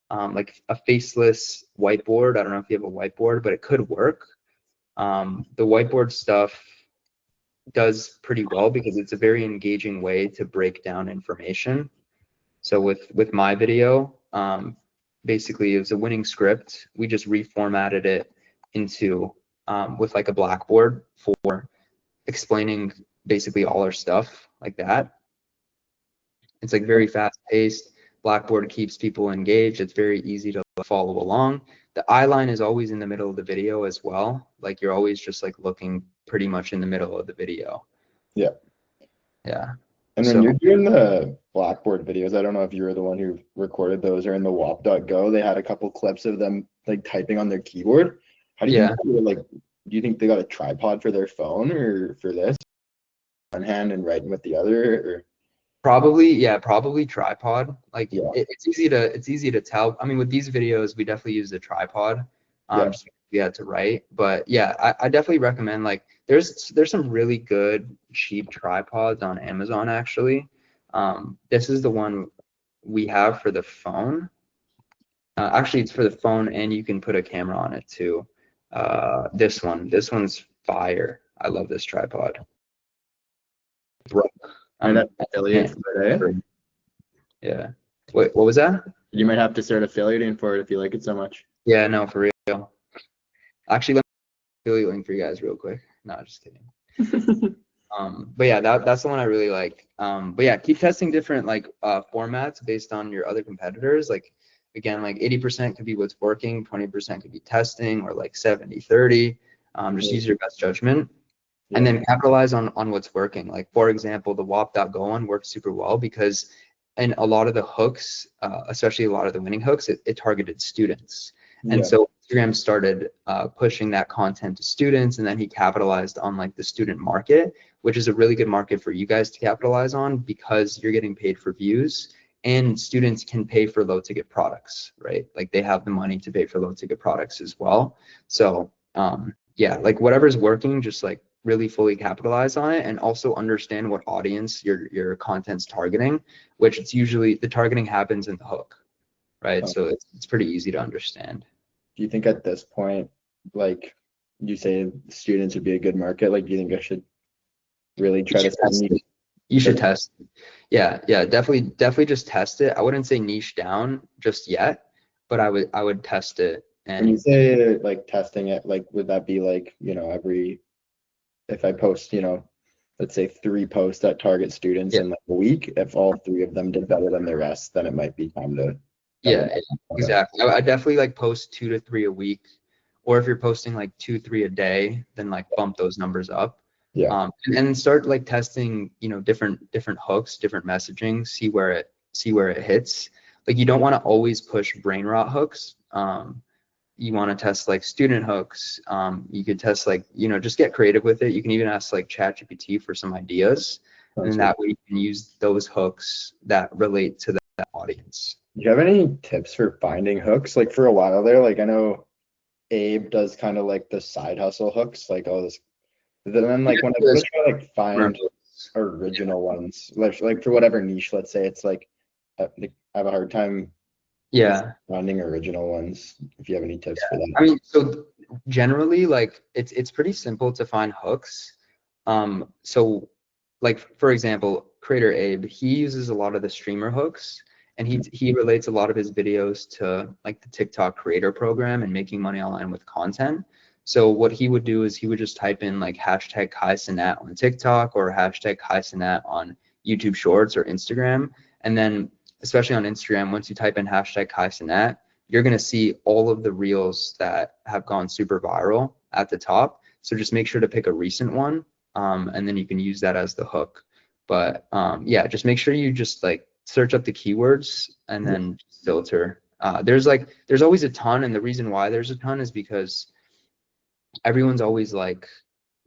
Like a faceless whiteboard. I don't know if you have a whiteboard, but it could work. The whiteboard stuff does pretty well because it's a very engaging way to break down information. So with my video, basically it was a winning script. We just reformatted it into with like a blackboard for explaining basically all our stuff like that. It's like very fast paced. Blackboard keeps people engaged. It's very easy to follow along. The eye line is always in the middle of the video as well. Like you're always just like looking pretty much in the middle of the video. Yeah. Yeah. And when you're doing the Blackboard videos, I don't know if you were the one who recorded those or in the WAP.go, they had a couple clips of them like typing on their keyboard. How do you think they were, like, do you think they got a tripod for their phone or for this? One hand and writing with the other? Or? Probably tripod. Like Yeah. it's easy to tell. I mean, with these videos, we definitely use a tripod. Just to write. But yeah, I definitely recommend like there's some really good cheap tripods on Amazon actually. This is the one we have for the phone. Actually, it's for the phone, and you can put a camera on it too. This one's fire. I love this tripod. Affiliate for it, eh? Yeah. Wait, what was that? You might have to start affiliating for it if you like it so much. Yeah, no, for real. Actually, let me affiliate link for you guys real quick. No, just kidding. But yeah, that's the one I really like. But yeah, keep testing different like formats based on your other competitors. Like again, like 80% could be what's working, 20% could be testing, or like 70-30. Just use your best judgment. And then capitalize on what's working. Like for example, the WAP.go one works super well because in a lot of the hooks, especially a lot of the winning hooks, it targeted students. And so Instagram started pushing that content to students, and then he capitalized on like the student market, which is a really good market for you guys to capitalize on because you're getting paid for views and students can pay for low ticket products, right? Like they have the money to pay for low ticket products as well. So yeah, like whatever's working, just like really fully capitalize on it and also understand what audience your content's targeting, which it's usually the targeting happens in the hook, right? So it's pretty easy to understand. Do you think at this point, like you say students would be a good market, like do you think I should really try to test it? You should test it. Yeah, definitely just test it. I wouldn't say niche down just yet, but I would test it. And when you say like testing it, like would that be like, you know, if I post, you know, let's say 3 posts that target students in like a week, if all 3 of them did better than the rest, then it might be time to. Yeah, exactly. I definitely like post 2 to 3 a week, or if you're posting like 2-3 a day, then like bump those numbers up. Yeah. And start like testing, you know, different hooks, different messaging, see where it hits. Like you don't want to always push brain rot hooks. You want to test like student hooks. You could test like, you know, just get creative with it. You can even ask like ChatGPT for some ideas, and then that way you can use those hooks that relate to that audience. Do you have any tips for finding hooks? Like for a while there, like I know Abe does kind of like the side hustle hooks, like all this. Then like when I go try like find original ones, like for whatever niche, let's say it's like I have a hard time finding original ones. If you have any tips for that. I mean, so generally like it's pretty simple to find hooks. So like for example, creator Abe, he uses a lot of the streamer hooks, and he relates a lot of his videos to like the TikTok creator program and making money online with content. So what he would do is he would just type in like hashtag Kai Cenat on TikTok or hashtag Kai Cenat on YouTube Shorts or Instagram. And then especially on Instagram, once you type in hashtag Kai Cenat, you're going to see all of the reels that have gone super viral at the top. So just make sure to pick a recent one, and then you can use that as the hook. But yeah, just make sure you just like search up the keywords and then filter. There's always a ton, and the reason why there's a ton is because everyone's always like,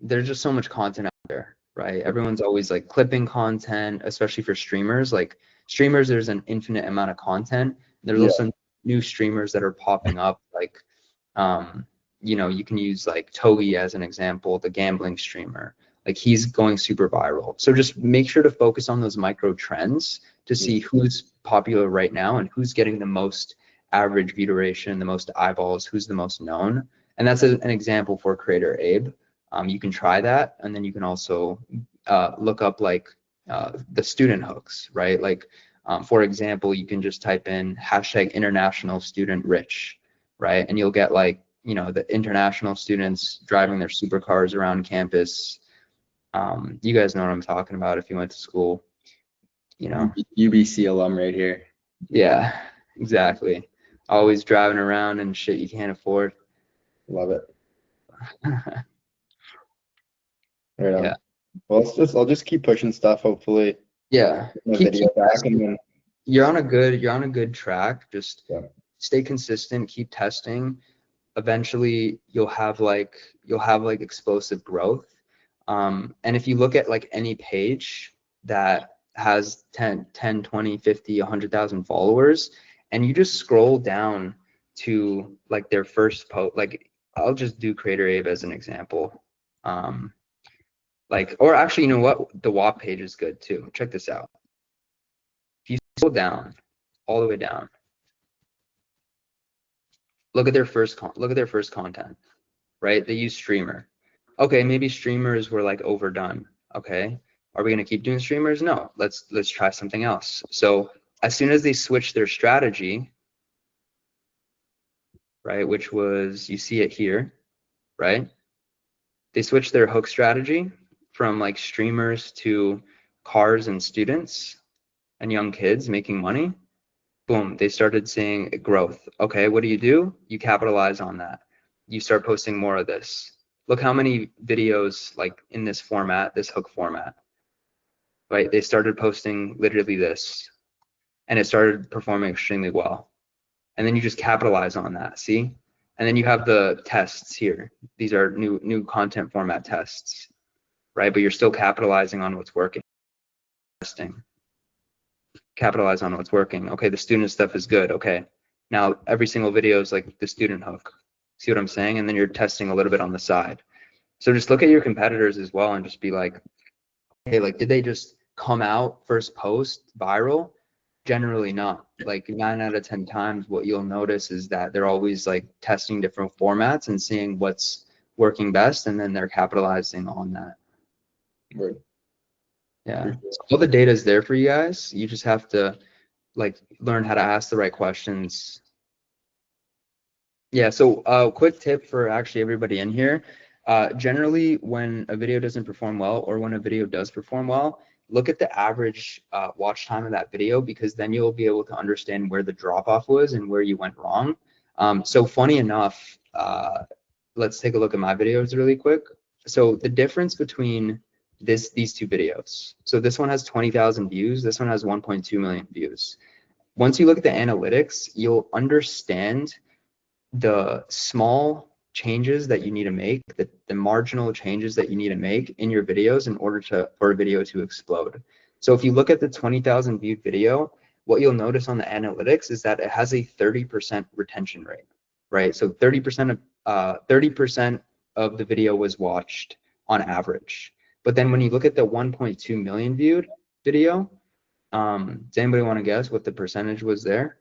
there's just so much content out there, right? Everyone's always like clipping content, especially for streamers. Like streamers, there's an infinite amount of content. There's also new streamers that are popping up, like you know, you can use like Togi as an example, the gambling streamer. Like he's going super viral. So just make sure to focus on those micro trends to see who's popular right now and who's getting the most average view duration, the most eyeballs, who's the most known. And that's an example for creator Abe. You can try that, and then you can also look up like the student hooks, right? Like for example, you can just type in hashtag international student rich, right? And you'll get like, you know, the international students driving their supercars around campus. You guys know what I'm talking about if you went to school, you know. UBC alum right here. Yeah, exactly. Always driving around and shit you can't afford. Love it. Right on. Yeah. Well, I'll just keep pushing stuff. Hopefully. Yeah. Keep back, and then you're on a good track. Just stay consistent, keep testing. Eventually you'll have like explosive growth. And if you look at like any page that has 10, 20, 50, 100,000 followers, and you just scroll down to like their first post, like I'll just do creator Abe as an example. Like, or actually, you know what? The WAP page is good too. Check this out. If you scroll down, all the way down, look at their first content, right? They use streamer. Okay, maybe streamers were like overdone. Okay, are we gonna keep doing streamers? No, let's try something else. So as soon as they switch their strategy, right, which was, you see it here, right? They switched their hook strategy from like streamers to cars and students and young kids making money. Boom, they started seeing growth. Okay, what do? You capitalize on that. You start posting more of this. Look how many videos like in this format, this hook format, right? They started posting literally this, and it started performing extremely well. And then you just capitalize on that, see? And then you have the tests here. These are new content format tests, right? But you're still capitalizing on what's working. Testing. Capitalize on what's working. Okay, the student stuff is good. Okay, now every single video is like the student hook. See what I'm saying? And then you're testing a little bit on the side. So just look at your competitors as well and just be like, hey, like, did they just come out first post viral? Generally not. Like 9 out of 10 times, what you'll notice is that they're always like testing different formats and seeing what's working best, and then they're capitalizing on that. Right. Yeah. So all the data is there for you guys. You just have to like learn how to ask the right questions. Yeah. So quick tip for actually everybody in here. Generally, when a video doesn't perform well, or when a video does perform well, look at the average watch time of that video, because then you'll be able to understand where the drop off was and where you went wrong. So funny enough, let's take a look at my videos really quick. So the difference between these two videos. So this one has 20,000 views. This one has 1.2 million views. Once you look at the analytics, you'll understand the small changes that you need to make, the marginal changes that you need to make in your videos in order for a video to explode. So if you look at the 20,000 viewed video, what you'll notice on the analytics is that it has a 30% retention rate, right? So 30% of the video was watched on average. But then when you look at the 1.2 million viewed video, does anybody want to guess what the percentage was there?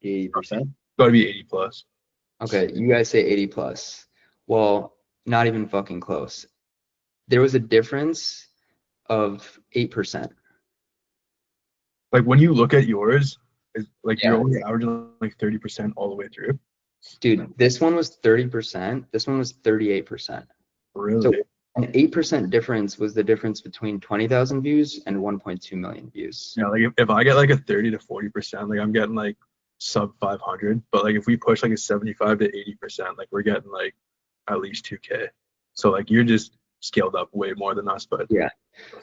80%. Gotta be 80 plus. Okay, you guys say 80 plus. Well, not even fucking close. There was a difference of 8%. Like when you look at yours, it's like Yeah. you're only averaging like 30% all the way through. Dude, this one was 30%. This one was 38%. Really? So an 8% difference was the difference between 20,000 views and 1.2 million views. Yeah, like if I get like a 30 to 40%, like I'm getting like sub 500. But like if we push like a 75 to 80%, like we're getting like at least 2K. So like you're just scaled up way more than us. But yeah,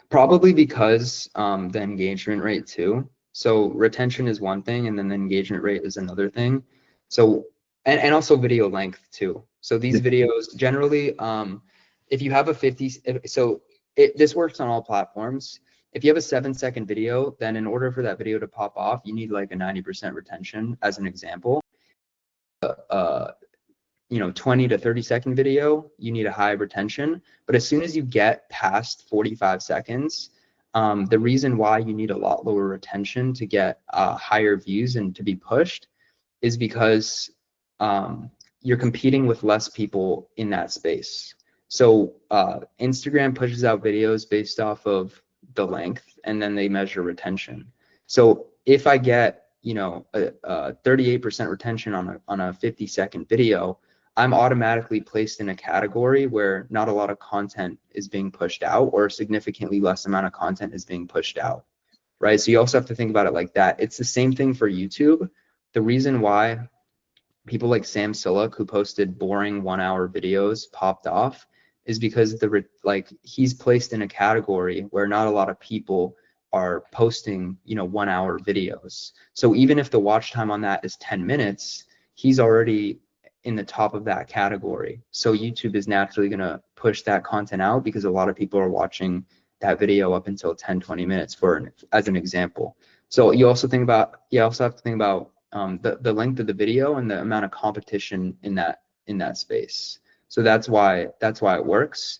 probably because the engagement rate too. So retention is one thing, and then the engagement rate is another thing. So and also video length too. So these videos generally, if you have a 50, this works on all platforms. If you have a 7-second video, then in order for that video to pop off, you need like a 90% retention, as an example. 20 to 30-second video, you need a high retention. But as soon as you get past 45 seconds, the reason why you need a lot lower retention to get higher views and to be pushed is because you're competing with less people in that space. So Instagram pushes out videos based off of the length, and then they measure retention. So if I get a 38% retention on a 50-second video, I'm automatically placed in a category where not a lot of content is being pushed out, or a significantly less amount of content is being pushed out, right? So you also have to think about it like that. It's the same thing for YouTube. The reason why people like Sam Sulek, who posted boring 1-hour videos, popped off is because he's placed in a category where not a lot of people are posting 1-hour videos. So even if the watch time on that is 10 minutes, he's already in the top of that category. So YouTube is naturally going to push that content out because a lot of people are watching that video up until 10-20 minutes as an example. So you also have to think about the length of the video and the amount of competition in that space. So that's why it works.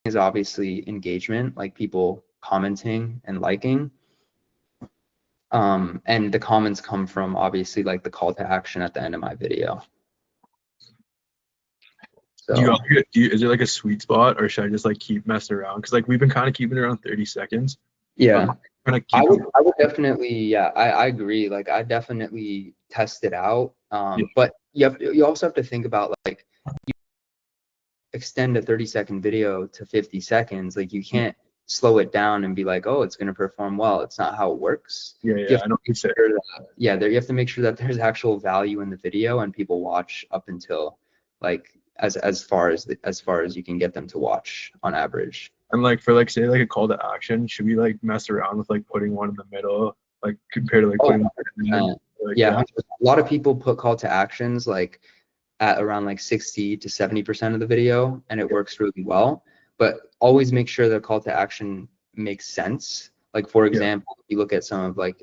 Is obviously engagement, like people commenting and liking. And the comments come from obviously like the call to action at the end of my video. So is it like a sweet spot, or should I just like keep messing around? Because like we've been kind of keeping it around 30 seconds. Yeah, I would definitely, yeah, I agree. Like I definitely test it out. But you also have to think about like you extend a 30-second video to 50 seconds. Like you can't slow it down and be like, oh, it's going to perform well. It's not how it works. Yeah, I know what you said. You have to make sure that there's actual value in the video and people watch up until like as far as you can get them to watch on average. And like for like say like a call to action, should we like mess around with like putting one in the middle, like compared to like putting one in the middle? Like, yeah, a lot of people put call to actions like at around like 60 to 70% of the video, and it works really well. But always make sure the call to action makes sense. Like for example, if you look at some of like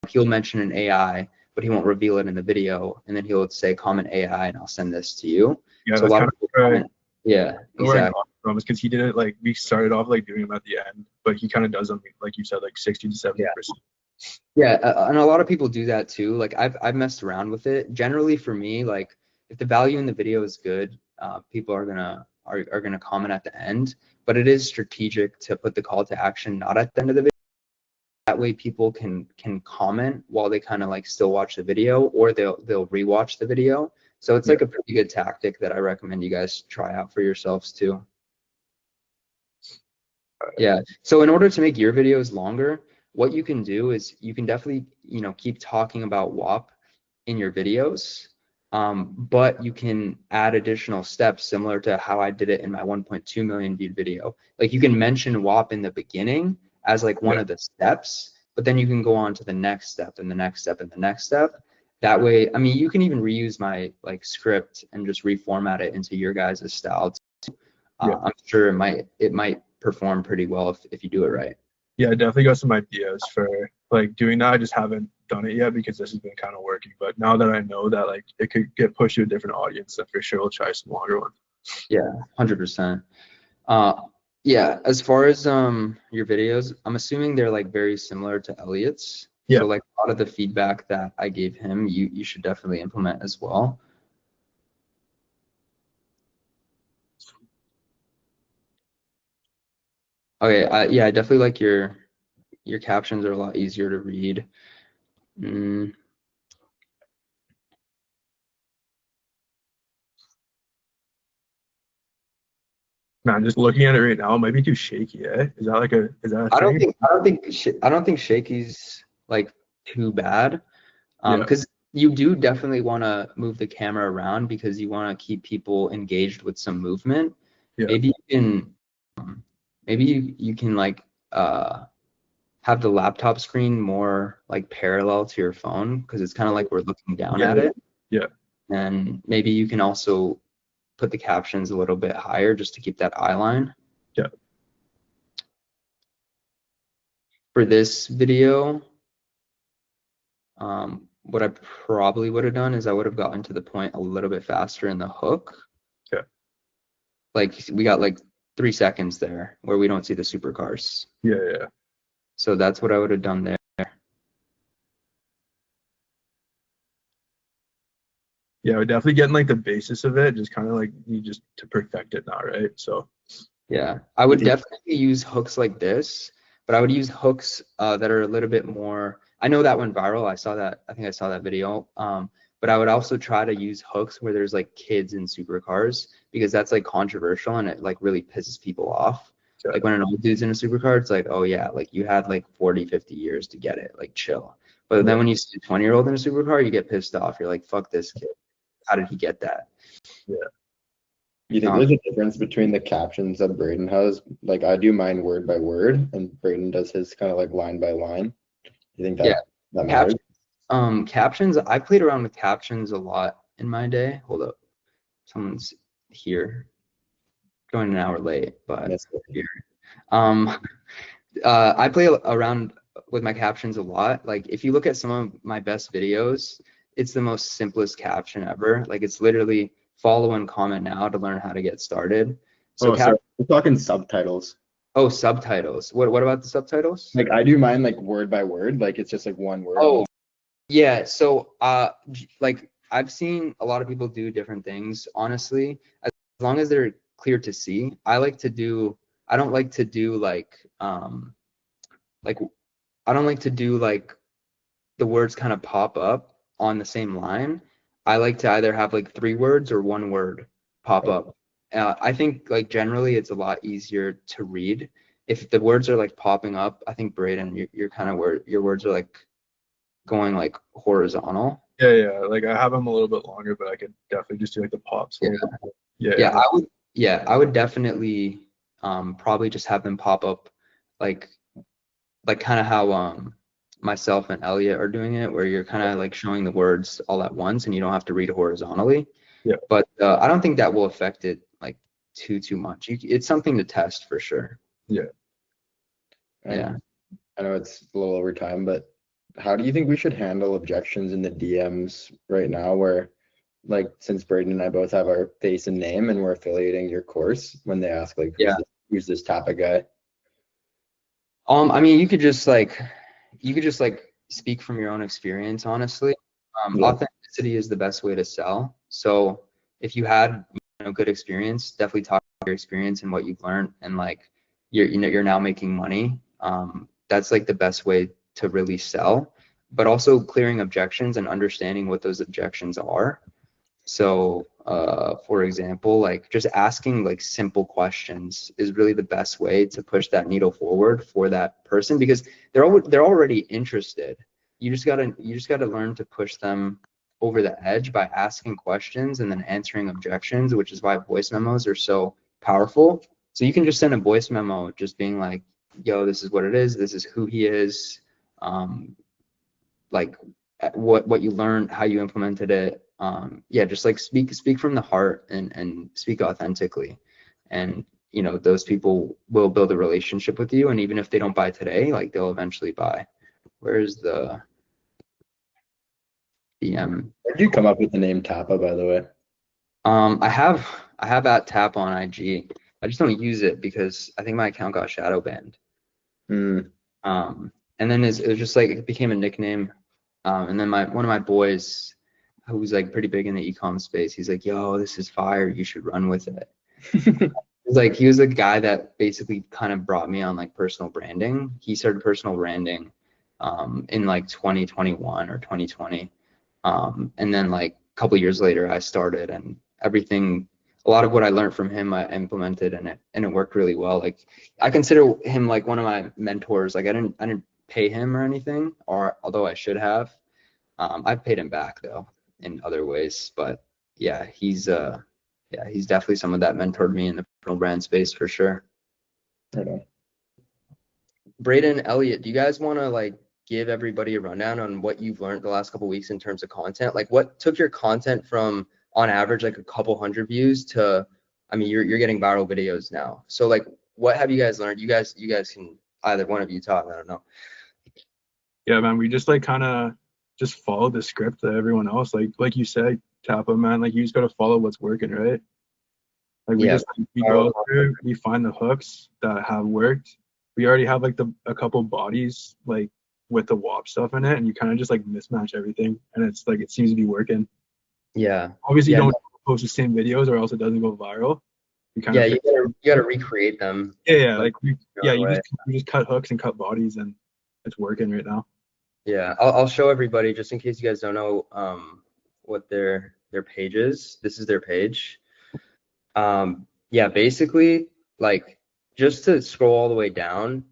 he'll mention an AI, but he won't reveal it in the video, and then he'll say comment AI and I'll send this to you. Yeah, so a lot of people comment, exactly. Because he did it like we started off like doing them at the end, but he kind of does them like you said like 60 to 70%. Yeah, and a lot of people do that too. Like I've messed around with it. Generally for me, like if the value in the video is good, people are gonna comment at the end. But it is strategic to put the call to action not at the end of the video. That way people can comment while they kind of like still watch the video, or they'll rewatch the video. So it's like a pretty good tactic that I recommend you guys try out for yourselves too. Yeah. So in order to make your videos longer, what you can do is you can definitely keep talking about WAP in your videos. but you can add additional steps similar to how I did it in my 1.2 million viewed video. Like you can mention WAP in the beginning as like one of the steps, but then you can go on to the next step and the next step and the next step. That way, I mean, you can even reuse my like script and just reformat it into your guys' style. I'm sure it might perform pretty well if you do it right. Yeah, I definitely got some ideas for like doing that. I just haven't done it yet because this has been kind of working. But now that I know that like it could get pushed to a different audience, then for sure I'll try some longer ones. Yeah, 100%. Yeah, as far as your videos, I'm assuming they're like very similar to Elliot's. Yeah. So like a lot of the feedback that I gave him, you should definitely implement as well. Okay, yeah, I definitely like your captions are a lot easier to read. Man, just looking at it right now, it might be too shaky, eh? Is that thing? I don't think shaky's like too bad. Yeah. Because you do definitely want to move the camera around because you want to keep people engaged with some movement. Yeah. Maybe you can like have the laptop screen more like parallel to your phone because it's kind of like we're looking down at it. Yeah. And maybe you can also put the captions a little bit higher just to keep that eye line. Yeah. For this video, what I probably would have done is I would have gotten to the point a little bit faster in the hook. Yeah. Like we got like 3 seconds there where we don't see the supercars. Yeah. So that's what I would have done there. Yeah, we're definitely getting like the basis of it, just kind of like you just to perfect it now, right? So yeah, I would definitely use hooks like this, but I would use hooks that are a little bit more. I know that went viral. I think I saw that video. But I would also try to use hooks where there's like kids in supercars because that's like controversial and it like really pisses people off. Yeah. Like when an old dude's in a supercar, it's like, oh yeah, like you had like 40, 50 years to get it, like chill. But then when you see a 20-year-old in a supercar, you get pissed off. You're like, fuck this kid. How did he get that? Yeah. You think there's a difference between the captions that Braden has? Like I do mine word by word, and Braden does his kind of like line by line. You think that that matters? Captions. I played around with captions a lot in my day. Hold up, someone's here. Joined an hour late, but here. I play around with my captions a lot. Like if you look at some of my best videos, it's the most simplest caption ever. Like it's literally follow and comment now to learn how to get started. So sorry. We're talking subtitles. Oh, subtitles. What about the subtitles? Like I do mine like word by word, like it's just like one word. Oh, yeah. So like I've seen a lot of people do different things, honestly, as long as they're clear to see. I don't like to do like I don't like to do like the words kind of pop up on the same line. I like to either have like 3 words or 1 word pop up. I think like generally it's a lot easier to read if the words are like popping up. I think Braden, you're kind of where your words are like going like horizontal. Yeah. Like I have them a little bit longer, but I could definitely just do like the pops. Yeah. I would definitely probably just have them pop up like kind of how myself and Elliot are doing it, where you're kind of like showing the words all at once and you don't have to read horizontally. Yeah. But I don't think that will affect it like too much. It's something to test for sure. Yeah. Yeah. I know it's a little over time, but how do you think we should handle objections in the DMs right now where like since Braden and I both have our face and name and we're affiliating your course when they ask like who's this topic guy? I mean you could just like speak from your own experience, honestly. Authenticity is the best way to sell. So if you had good experience, definitely talk about your experience and what you've learned and like you're now making money. That's like the best way to really sell, but also clearing objections and understanding what those objections are. So for example, like just asking like simple questions is really the best way to push that needle forward for that person because they're already interested. You just gotta learn to push them over the edge by asking questions and then answering objections, which is why voice memos are so powerful. So you can just send a voice memo just being like, yo, this is what it is, this is who he is, like what you learned, how you implemented it. Yeah, just like speak from the heart and speak authentically. And you know, those people will build a relationship with you, and even if they don't buy today, like they'll eventually buy. Where's the DM? Where'd you come up with the name Tappa, by the way? I have at Tap on IG. I just don't use it because I think my account got shadow banned. Mm. And then it was just like it became a nickname. And then one of my boys, who's like pretty big in the ecom space, he's like, "Yo, this is fire. You should run with it." It's like he was the guy that basically kind of brought me on like personal branding. He started personal branding in like 2021 or 2020. And then like a couple years later, I started, and everything, a lot of what I learned from him, I implemented, and it worked really well. Like I consider him like one of my mentors. Like I didn't pay him or anything, or although I should have. I've paid him back though in other ways, but yeah, he's definitely someone that mentored me in the personal brand space for sure. Right on. Braden, Elliot, do you guys want to like give everybody a rundown on what you've learned the last couple of weeks in terms of content? Like what took your content from on average like a couple hundred views to, I mean, you're getting viral videos now. So like what have you guys learned? You guys can, either one of you talk, I don't know. Yeah, man, we just like kind of just follow the script that everyone else, like you said, Tappa, man, like you just gotta follow what's working, right? Like we Yeah. just we go out there, we find the hooks that have worked. We already have like a couple bodies like with the WAP stuff in it, and you kind of just like mismatch everything, and it's like it seems to be working. Yeah. Obviously, Yeah, you don't post the same videos, or else it doesn't go viral. You kind yeah, of you gotta recreate them. yeah, like, you just cut hooks and cut bodies, and it's working right now. Yeah, I'll show everybody just in case you guys don't know what their page is. This is their page. Yeah, basically, like just to scroll all the way down,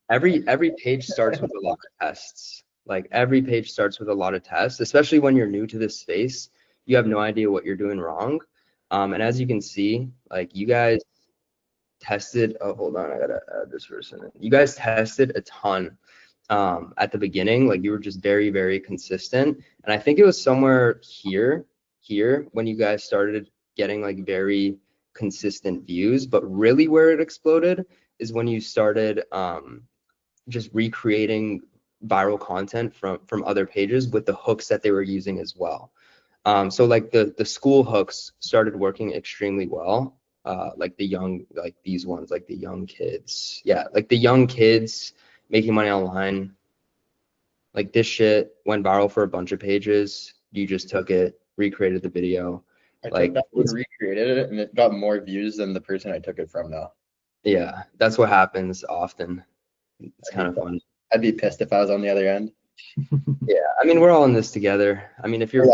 every page starts with a lot of tests. Like every page starts with a lot of tests, especially when you're new to this space. You have no idea what you're doing wrong. And as you can see, like you guys tested, oh, hold on, I gotta add this person. You guys tested a ton at the beginning. Like you were just very, very consistent. And I think it was somewhere here when you guys started getting like very consistent views. But really where it exploded is when you started just recreating viral content from other pages with the hooks that they were using as well. So like the school hooks started working extremely well. Like the young, like these ones, like the young kids. Yeah, like the young kids making money online. Like this shit went viral for a bunch of pages. You just took it, recreated the video. I Like took that and recreated it, and it got more views than the person I took it from now. yeah, that's what happens often. It's kind of fun. I'd be pissed if I was on the other end. Yeah, I mean we're all in this together. I mean if you're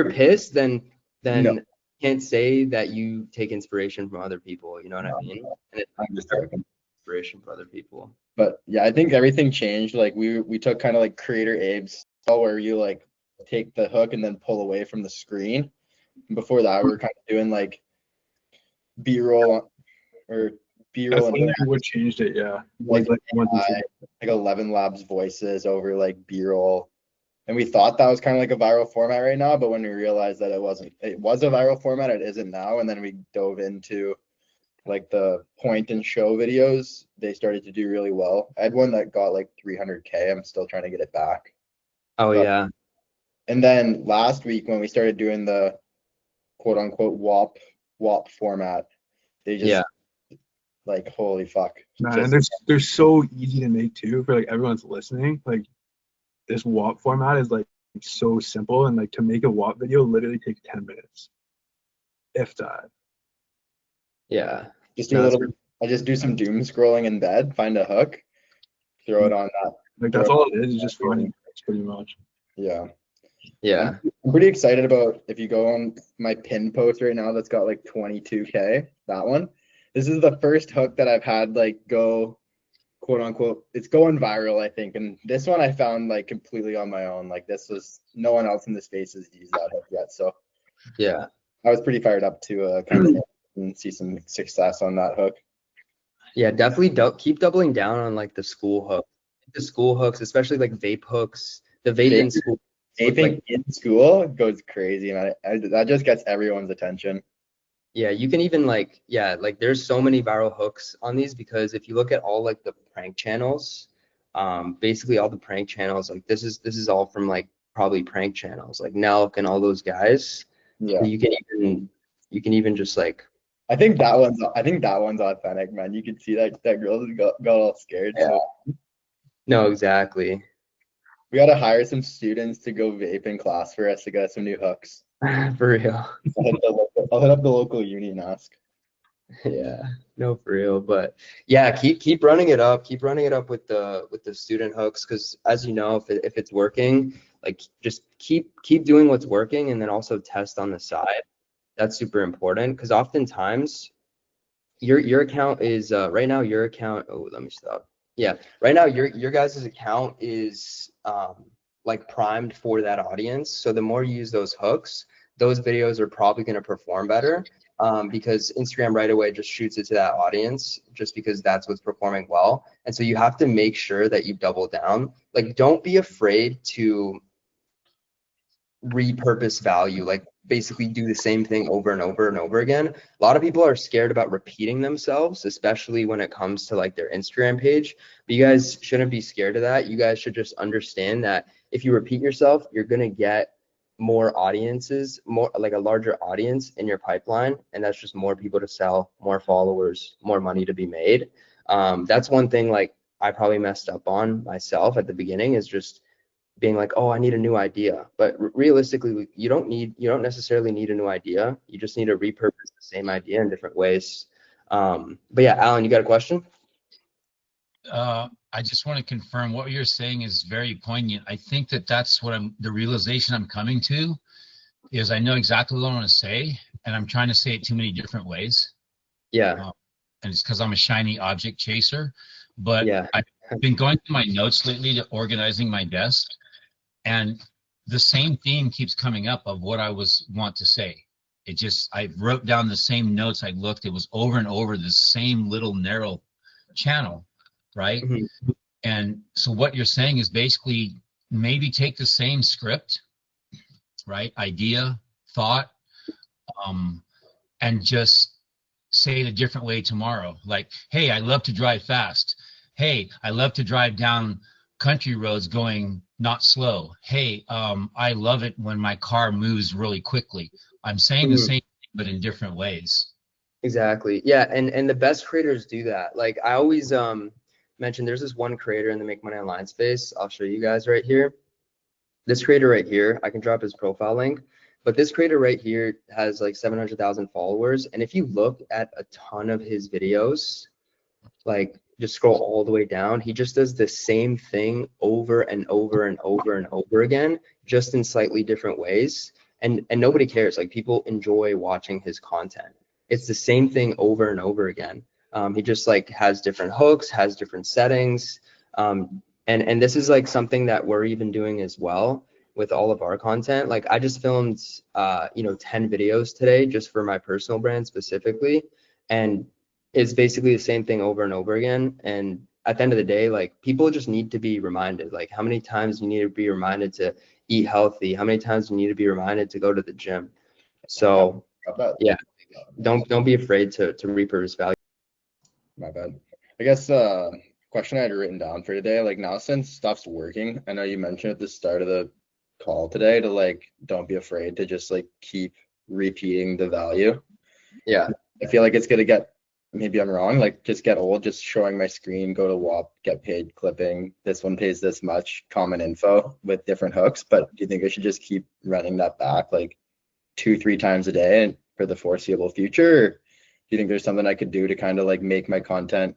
pissed, then No. can't say that you take inspiration from other people. You know what I mean? And it's I'm just joking. inspiration for other people. But yeah, I think everything changed. Like we took kind of like Creator Abe's style where you like take the hook and then pull away from the screen. Before that, we were kind of doing like B-roll or B-roll That's and literally what changed it, yeah. like Like 11 Labs voices over like B-roll. And we thought that was kind of like a viral format right now, but when we realized that it wasn't, it was a viral format, it isn't now. And then we dove into like the point and show videos. They started to do really well. I had one that got like 300K. I'm still trying to get it back. Oh But- yeah. And then last week when we started doing the quote unquote WAP format, they just like, holy fuck. man, Just- and they're so easy to make too for like everyone's listening. Like this WAP format is like so simple, and like to make a WAP video literally takes 10 minutes, if that. Yeah. Just do a little bit. I just do some doom scrolling in bed, find a hook, throw it on that. Like that's all it is just finding hooks pretty much. Yeah. Yeah. I'm pretty excited about if you go on my pin post right now that's got like 22K, that one. This is the first hook that I've had like go quote unquote, it's going viral, I think. And this one I found like completely on my own. Like this was no one else in the space has used that hook yet. So Yeah. I was pretty fired up to kind of and see some success on that hook. Yeah, definitely keep doubling down on like the school hook. The school hooks, especially like vape hooks. The vape in school. Vaping in school goes crazy, man. That just gets everyone's attention. Yeah, you can even like, yeah, like there's so many viral hooks on these because if you look at all like the prank channels, basically all the prank channels, like this is all from like probably prank channels like Nelk and all those guys. Yeah. So you can even just like I think that one's authentic, man. You can see that girl got all scared. Yeah. So No, exactly. we gotta hire some students to go vape in class for us to get some new hooks. For real. I'll hit up the local uni and ask. Yeah, no, for real. But yeah, keep running it up. Keep running it up with the student hooks, because as you know, if it's working, like just keep doing what's working, and then also test on the side. That's super important because oftentimes your account is right now your account. Oh, let me stop. Yeah, right now your guys' account is like primed for that audience. So the more you use those hooks, those videos are probably going to perform better. Because Instagram right away just shoots it to that audience just because that's what's performing well. And so you have to make sure that you double down. Like, don't be afraid to repurpose value, like basically do the same thing over and over and over again. A lot of people are scared about repeating themselves, especially when it comes to like their Instagram page. But you guys shouldn't be scared of that. You guys should just understand that if you repeat yourself, you're going to get more audiences, more like a larger audience in your pipeline, and that's just more people to sell, more followers, more money to be made. That's one thing like I probably messed up on myself at the beginning, is just being like, oh, I need a new idea. But realistically, you don't necessarily need a new idea. You just need to repurpose the same idea in different ways. But yeah, Alan, you got a question? I just want to confirm what you're saying is very poignant. I think that's the realization I'm coming to is I know exactly what I want to say, and I'm trying to say it too many different ways. Yeah. And it's because I'm a shiny object chaser. But yeah. I've been going through my notes lately to organizing my desk, and the same theme keeps coming up of what I want to say. I wrote down the same notes. I looked, it was over and over the same little narrow channel. Right. Mm-hmm. And so what you're saying is basically maybe take the same script, right? Idea, thought, and just say it a different way tomorrow. Like, hey, I love to drive fast. Hey, I love to drive down country roads going not slow. Hey, I love it when my car moves really quickly. I'm saying the same thing, but in different ways. Exactly. Yeah. And the best creators do that. Like I always, mentioned there's this one creator in the Make Money Online space. I'll show you guys right here. This creator right here, I can drop his profile link, but this creator right here has like 700,000 followers. And if you look at a ton of his videos, like just scroll all the way down, he just does the same thing over and over and over and over again, just in slightly different ways. And nobody cares. Like people enjoy watching his content. It's the same thing over and over again. He just like has different hooks, has different settings. And this is like something that we're even doing as well with all of our content. Like I just filmed, 10 videos today just for my personal brand specifically. And it's basically the same thing over and over again. And at the end of the day, like people just need to be reminded, like how many times you need to be reminded to eat healthy, how many times you need to be reminded to go to the gym. So yeah, don't be afraid to repurpose value. My bad. I guess question I had written down for today, like now since stuff's working, I know you mentioned at the start of the call today to like don't be afraid to just like keep repeating the value. Yeah. I feel like it's gonna get, maybe I'm wrong, like just get old, just showing my screen, go to WAP, get paid clipping, this one pays this much, common info with different hooks. But do you think I should just keep running that back like 2-3 times a day for the foreseeable future? Or do you think there's something I could do to kind of like make my content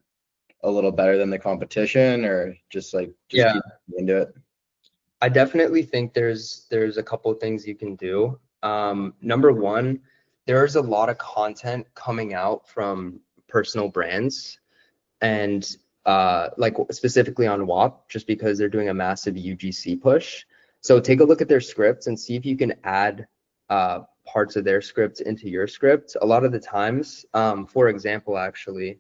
a little better than the competition, or just keep into it? I definitely think there's a couple of things you can do. Number one, there's a lot of content coming out from personal brands, and like specifically on WAP, just because they're doing a massive UGC push. So take a look at their scripts and see if you can add parts of their scripts into your script. A lot of the times, for example, actually,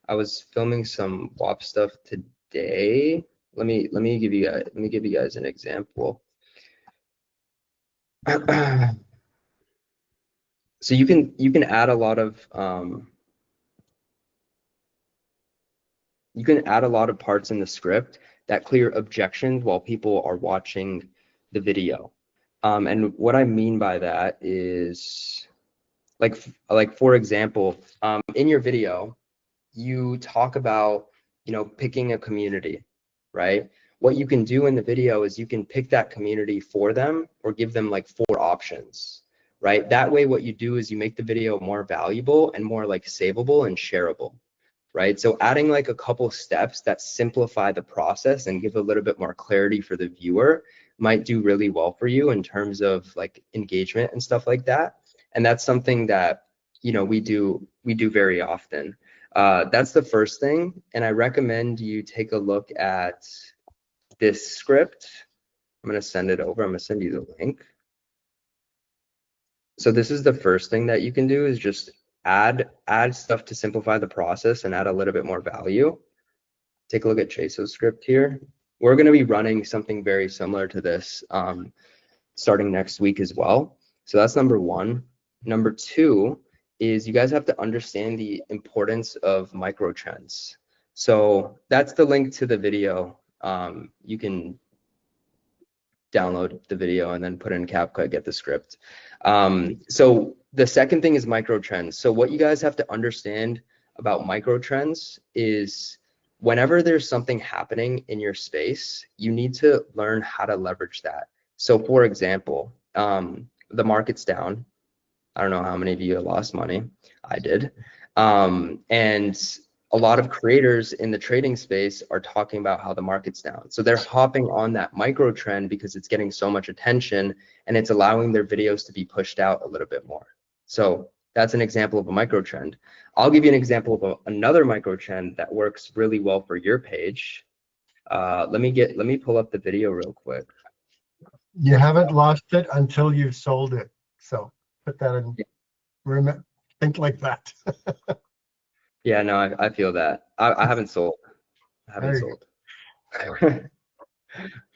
I was filming some WAP stuff today. Let me give you guys an example. So you can add a lot of parts in the script that clear objections while people are watching the video. And what I mean by that is, like for example, in your video, you talk about, picking a community, right? What you can do in the video is you can pick that community for them or give them like 4 options, right? That way, what you do is you make the video more valuable and more like savable and shareable, right? So adding like a couple steps that simplify the process and give a little bit more clarity for the viewer might do really well for you in terms of like engagement and stuff like that. And that's something that, we do very often. That's the first thing. And I recommend you take a look at this script. I'm going to send it over. I'm going to send you the link. So this is the first thing that you can do, is just add stuff to simplify the process and add a little bit more value. Take a look at Chase's script here. We're going to be running something very similar to this starting next week as well. So that's number 1. Number 2 is you guys have to understand the importance of microtrends. So that's the link to the video. You can download the video and then put in CapCut, get the script. So the second thing is microtrends. So what you guys have to understand about microtrends is whenever there's something happening in your space, you need to learn how to leverage that. So for example, the market's down. I don't know how many of you lost money. I did. And a lot of creators in the trading space are talking about how the market's down. So they're hopping on that micro trend because it's getting so much attention and it's allowing their videos to be pushed out a little bit more. So that's an example of a micro trend. I'll give you an example of another micro trend that works really well for your page. Let me pull up the video real quick. You haven't lost it until you've sold it. So put that in. Remember, think like that. Yeah, no, I feel that. I haven't sold. I haven't sold.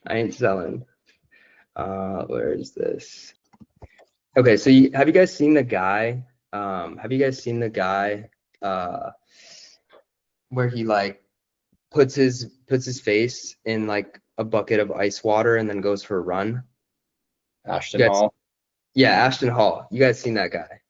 I ain't selling. Where is this? Okay, so have you guys seen the guy? Have you guys seen the guy where he like puts his face in like a bucket of ice water and then goes for a run? Ashton Hall. Yeah, Ashton Hall. You guys seen that guy?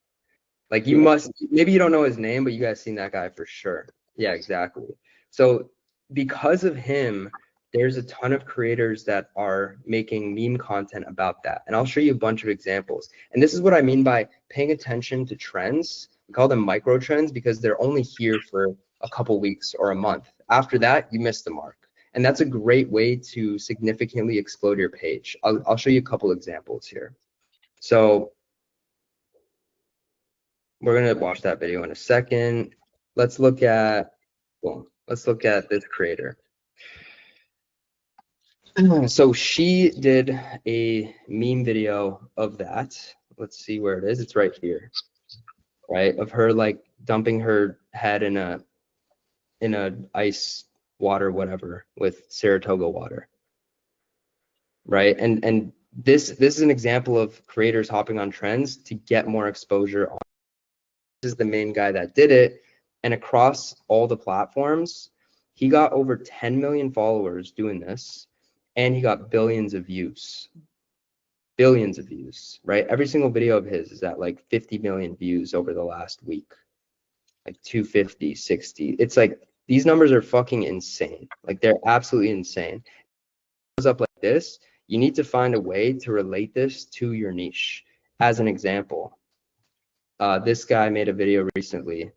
Like you must, maybe you don't know his name, but you guys seen that guy for sure. Yeah, exactly. So because of him, there's a ton of creators that are making meme content about that. And I'll show you a bunch of examples. And this is what I mean by paying attention to trends. We call them micro trends because they're only here for a couple weeks or a month. After that, you miss the mark. And that's a great way to significantly explode your page. I'll show you a couple examples here. So we're gonna watch that video in a second. Let's look at this creator. So she did a meme video of that. Let's see where it is. It's right here, right? Of her like dumping her head in a ice water, whatever, with Saratoga water, right? And this is an example of creators hopping on trends to get more exposure on. This is the main guy that did it, and across all the platforms, he got over 10 million followers doing this, and he got billions of views, right? Every single video of his is at like 50 million views over the last week, like 250, 60. It's like these numbers are fucking insane. Like they're absolutely insane. It goes up like this. You need to find a way to relate this to your niche. As an example, this guy made a video recently.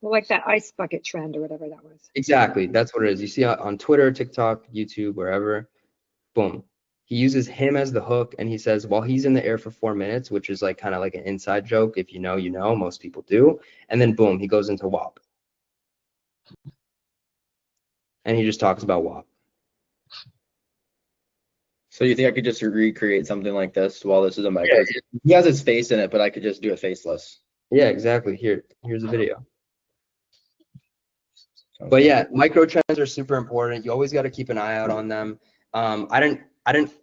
Well, like that ice bucket trend or whatever that was. Exactly, that's what it is. You see on Twitter, TikTok, YouTube, wherever, boom. He uses him as the hook and he says, while he's in the air for 4 minutes, which is like kind of like an inside joke. If you know, you know, most people do. And then boom, he goes into WAP. and he just talks about WAP. So you think I could just recreate something like this while this is a micro? He has his face in it, but I could just do it faceless. Yeah, exactly. Here's a video. But yeah, microtrends are super important. You always got to keep an eye out on them. I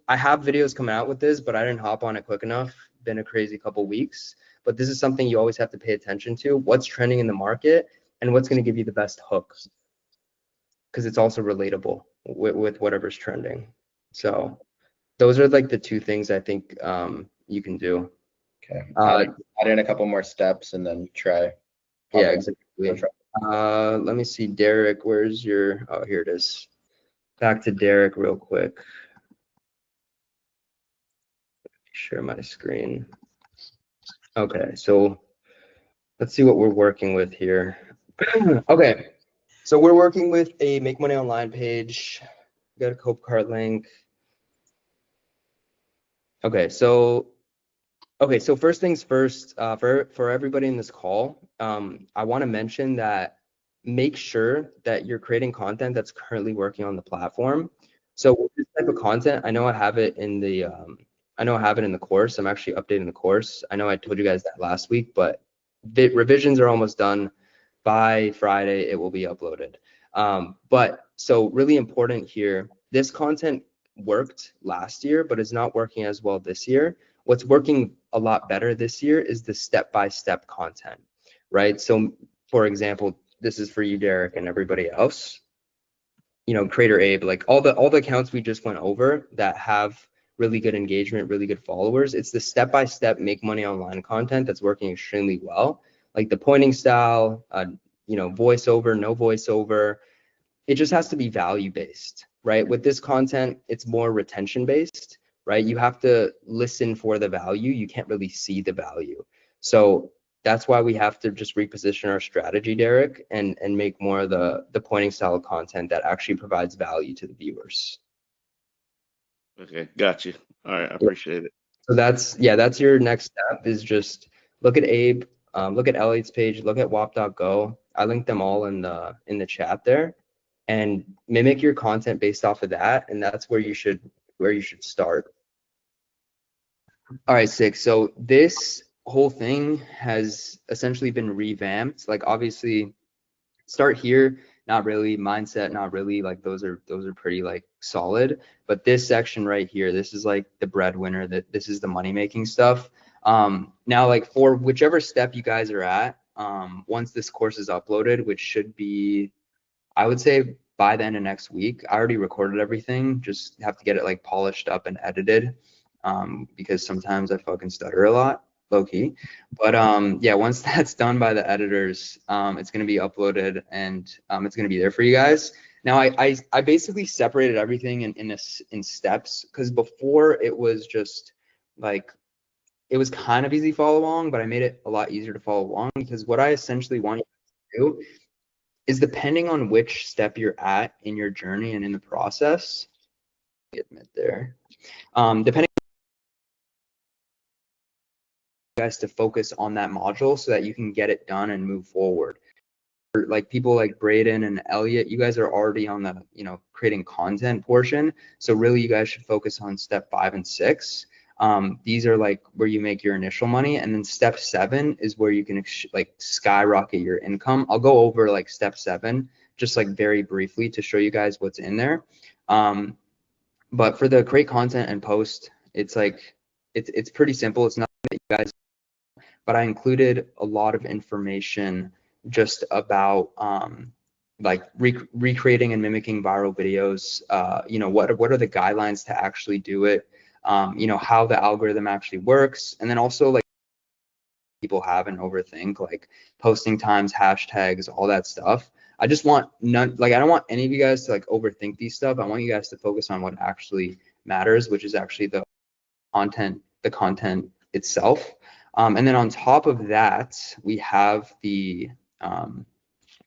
have videos coming out with this, but I didn't hop on it quick enough. Been a crazy couple weeks, but this is something you always have to pay attention to. What's trending in the market and what's going to give you the best hook, because it's also relatable with whatever's trending. So those are like the two things I think you can do. Okay. Add in a couple more steps and then try. Yeah, exactly. Let me see, Derek, where's your, oh, here it is. Back to Derek real quick. Share my screen. Okay, so let's see what we're working with here. Okay, so we're working with a Make Money Online page. Got a Copecart link. Okay, so first things first, for everybody in this call, I want to mention that make sure that you're creating content that's currently working on the platform. So with this type of content, I know I have it in the course. I'm actually updating the course. I know I told you guys that last week, but the revisions are almost done. By Friday, it will be uploaded. But so really important here, this content worked last year, but is not working as well this year. What's working a lot better this year is the step-by-step content, right? So for example, this is for you, Derek, and everybody else. You know, Creator Abe, like all the accounts we just went over that have really good engagement, really good followers. It's the step-by-step make money online content that's working extremely well. Like the pointing style, you know, voiceover, no voiceover. It just has to be value-based, right? With this content, it's more retention-based, right? You have to listen for the value. You can't really see the value. So that's why we have to just reposition our strategy, Derek, and make more of the pointing style content that actually provides value to the viewers. Okay, got you. All right, I appreciate it. So that's your next step, is just look at Abe, look at Elliot's page, look at wap.go. I linked them all in the chat there, and mimic your content based off of that, and that's where you should start. All right, 6. So this whole thing has essentially been revamped. Like obviously, start here, not really, mindset, not really, like those are pretty like solid, but this section right here, this is like the breadwinner, that this is the money making stuff. Now like for whichever step you guys are at, once this course is uploaded, which should be, I would say by the end of next week. I already recorded everything, just have to get it like polished up and edited, because sometimes I fucking stutter a lot, low key. But yeah, once that's done by the editors, it's gonna be uploaded, and it's gonna be there for you guys. Now I basically separated everything in steps, because before it was just like, it was kind of easy to follow along, but I made it a lot easier to follow along, because what I essentially want you to do is, depending on which step you're at in your journey and in the process, admit there, depending on you guys to focus on that module so that you can get it done and move forward. Like people like Braden and Elliot, you guys are already on the, you know, creating content portion. So really you guys should focus on step 5 and 6. These are like where you make your initial money, and then step 7 is where you can like skyrocket your income. I'll go over like step 7 just like very briefly to show you guys what's in there. But for the create content and post, it's like it's pretty simple. It's not that you guys, but I included a lot of information just about like recreating and mimicking viral videos. You know, what are the guidelines to actually do it? You know, how the algorithm actually works, and then also like people have and overthink, like posting times, hashtags, all that stuff. I just want I don't want any of you guys to like overthink these stuff. I want you guys to focus on what actually matters, which is actually the content itself. And then on top of that, we have the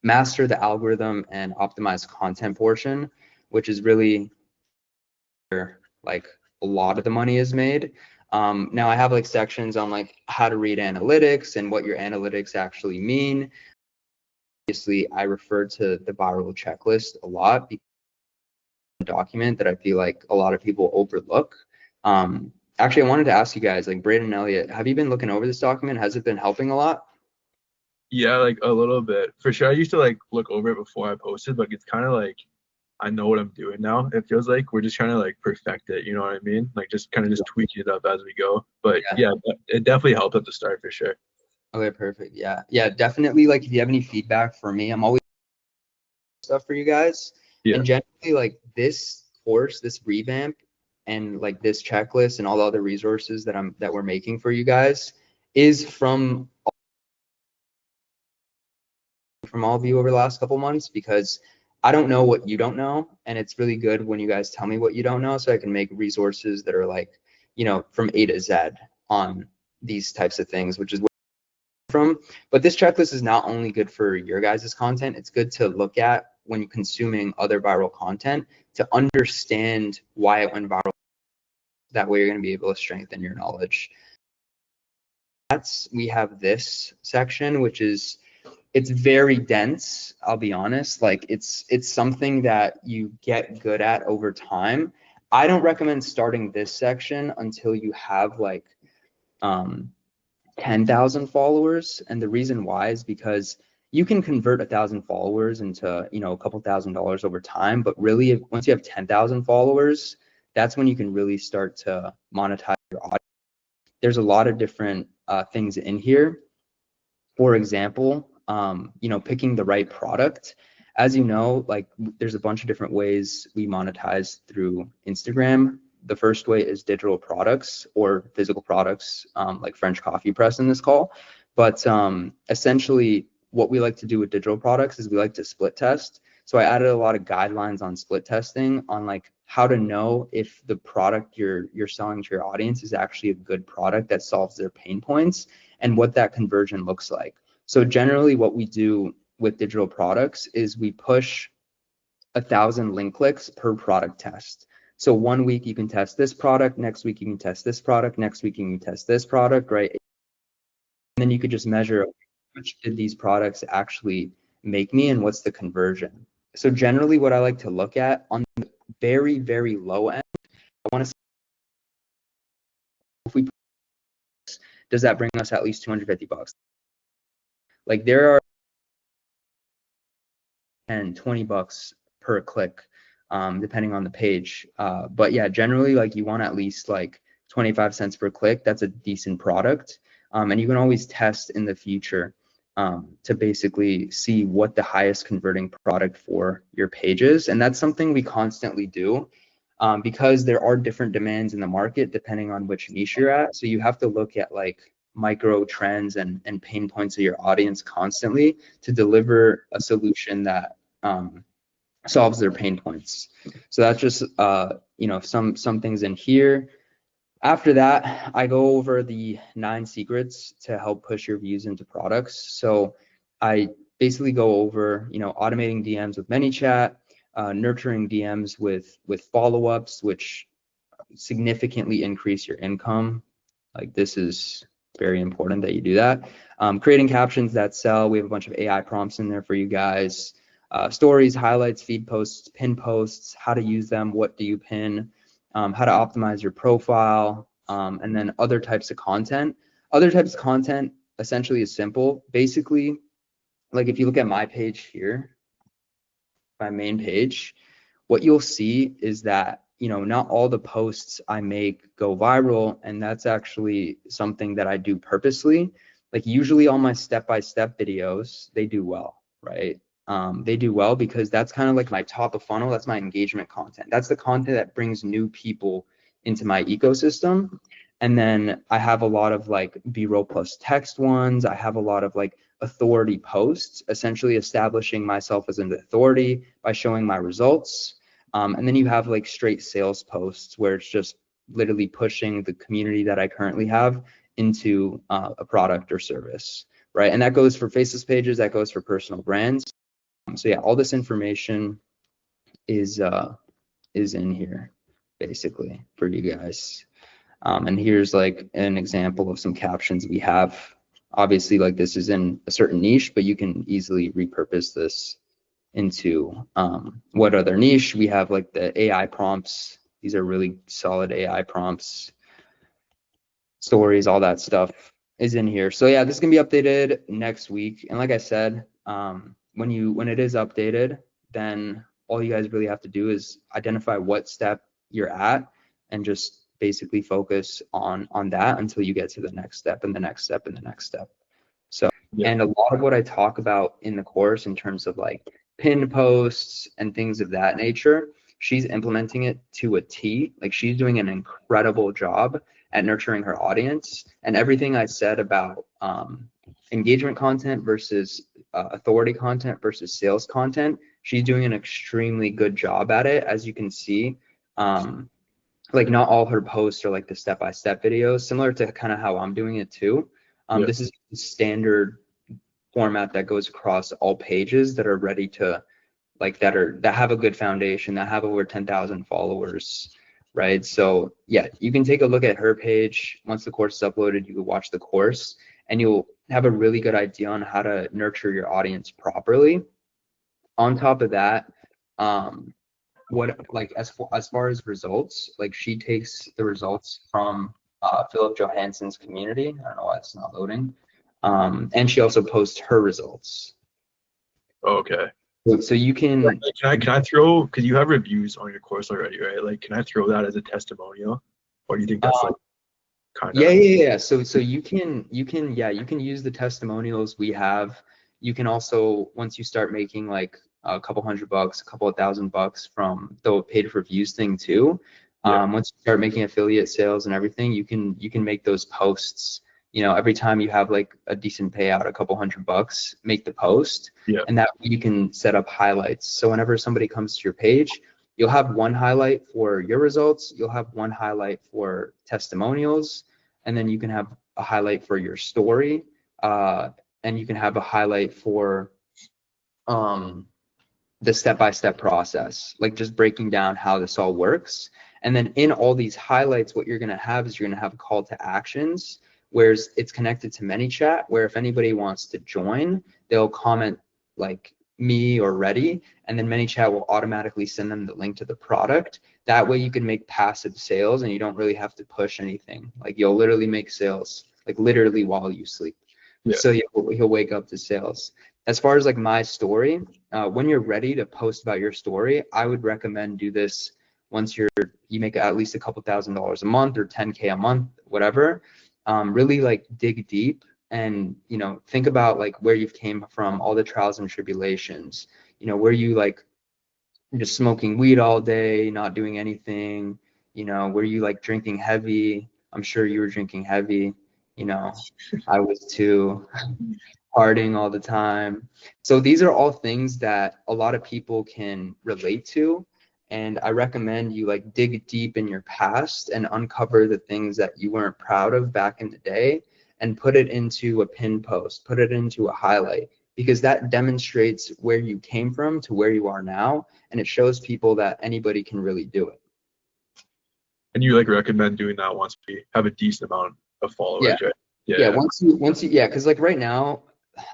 master the algorithm and optimize content portion, which is really where like a lot of the money is made. Now I have like sections on like how to read analytics and what your analytics actually mean. Obviously, I refer to the viral checklist a lot because document that I feel like a lot of people overlook. Actually, I wanted to ask you guys, like Braden and Elliot, have you been looking over this document? Has it been helping a lot? Yeah, like a little bit for sure. I used to like look over it before I posted, but it's kind of like I know what I'm doing now. It feels like we're just trying to like perfect it. You know what I mean? Like just kind of just tweaking it up as we go. But yeah, it definitely helped at the start for sure. Okay, perfect. Yeah, definitely. Like if you have any feedback for me, I'm always stuff for you guys. Yeah. And generally, like this course, this revamp, and like this checklist and all the other resources that we're making for you guys is from all of you over the last couple months, because I don't know what you don't know, and it's really good when you guys tell me what you don't know, so I can make resources that are like, you know, from A to Z on these types of things, which is where I'm from. But this checklist is not only good for your guys' content, it's good to look at when you're consuming other viral content to understand why it went viral. That way you're going to be able to strengthen your knowledge. We have this section, which is, it's very dense, I'll be honest. Like it's something that you get good at over time. I don't recommend starting this section until you have like 10,000 followers. And the reason why is because you can convert 1,000 followers into, you know, a couple $1,000s over time. But really, once you have 10,000 followers, that's when you can really start to monetize your audience. There's a lot of different things in here. For example, you know, picking the right product. As you know, like there's a bunch of different ways we monetize through Instagram. The first way is digital products or physical products, like French coffee press in this call. But essentially, what we like to do with digital products is we like to split test. So I added a lot of guidelines on split testing, on like how to know if the product you're selling to your audience is actually a good product that solves their pain points, and what that conversion looks like. So generally what we do with digital products is we push 1,000 link clicks per product test. So 1 week you can test this product, next week you can test this product, next week you can test this product, right? And then you could just measure how much did these products actually make me and what's the conversion. So generally what I like to look at on the very, very low end, I want to see if we, does that bring us at least 250 bucks? Like there are 10, 20 bucks per click, depending on the page. But yeah, generally like you want at least like 25 cents per click. That's a decent product. And you can always test in the future to basically see what the highest converting product for your page is. And that's something we constantly do because there are different demands in the market depending on which niche you're at. So you have to look at like micro trends and pain points of your audience constantly to deliver a solution that solves their pain points. So that's just you know, some things in here. After that, I go over the 9 secrets to help push your views into products. So I basically go over, you know, automating DMs with ManyChat, nurturing DMs with follow-ups, which significantly increase your income. Like this is very important that you do that. Creating captions that sell. We have a bunch of AI prompts in there for you guys. Stories, highlights, feed posts, pin posts, how to use them, what do you pin, how to optimize your profile, and then other types of content. Other types of content essentially is simple. Basically, like if you look at my page here, my main page, what you'll see is that, you know, not all the posts I make go viral, and that's actually something that I do purposely. Like usually all my step-by-step videos, they do well, right? They do well because that's kind of like my top of funnel. That's my engagement content. That's the content that brings new people into my ecosystem. And then I have a lot of like B-roll plus text ones. I have a lot of like authority posts, essentially establishing myself as an authority by showing my results. And then you have like straight sales posts where it's just literally pushing the community that I currently have into a product or service, right? And that goes for faceless pages, that goes for personal brands. So yeah, all this information is in here basically for you guys. And here's like an example of some captions we have. Obviously, like this is in a certain niche, but you can easily repurpose this into what are their niche. We have like the AI prompts. These are really solid AI prompts, stories, all that stuff is in here. So yeah, this is gonna be updated next week. And like I said, when it is updated, then all you guys really have to do is identify what step you're at and just basically focus on that until you get to the next step and the next step and the next step. So and a lot of what I talk about in the course in terms of like pin posts and things of that nature, she's implementing it to a T. Like she's doing an incredible job at nurturing her audience. And everything I said about engagement content versus authority content versus sales content, she's doing an extremely good job at it. As you can see, like not all her posts are like the step-by-step videos, similar to kind of how I'm doing it too. This is the standard format that goes across all pages that are ready to like that have a good foundation, that have over 10,000 followers, right? So yeah, you can take a look at her page. Once the course is uploaded, you can watch the course and you'll have a really good idea on how to nurture your audience properly. On top of that, what like as far as results, like she takes the results from Philip Johansson's community. I don't know why it's not loading. And she also posts her results. Okay. So you can Can I throw, because you have reviews on your course already, right? Like, can I throw that as a testimonial, or do you think that's like kind of? Yeah. So you can use the testimonials we have. You can also, once you start making like a couple $100, a couple of $1,000 from the paid reviews thing too. Once you start making affiliate sales and everything, you can make those posts. You know, every time you have like a decent payout, a couple $100, make the post, and that you can set up highlights. So whenever somebody comes to your page, you'll have one highlight for your results, you'll have one highlight for testimonials, and then you can have a highlight for your story, and you can have a highlight for the step-by-step process, like just breaking down how this all works. And then in all these highlights, what you're going to have is you're going to have a call to actions, whereas it's connected to ManyChat, where if anybody wants to join, they'll comment like me or ready, and then ManyChat will automatically send them the link to the product. That way you can make passive sales and you don't really have to push anything. Like you'll literally make sales, like literally while you sleep. So he'll wake up to sales. As far as like my story, when you're ready to post about your story, I would recommend do this once you make at least a couple $1,000s a month or 10K a month, whatever. Really like dig deep and, you know, think about like where you've came from, all the trials and tribulations, you know, where you like just smoking weed all day, not doing anything, you know, were you like drinking heavy? I'm sure you were drinking heavy, you know, I was too. Partying all the time. So these are all things that a lot of people can relate to, and I recommend you like dig deep in your past and uncover the things that you weren't proud of back in the day and put it into a pin post, put it into a highlight, because that demonstrates where you came from to where you are now, and it shows people that anybody can really do it. And you like recommend doing that once we have a decent amount of followers, right? Once you because like right now,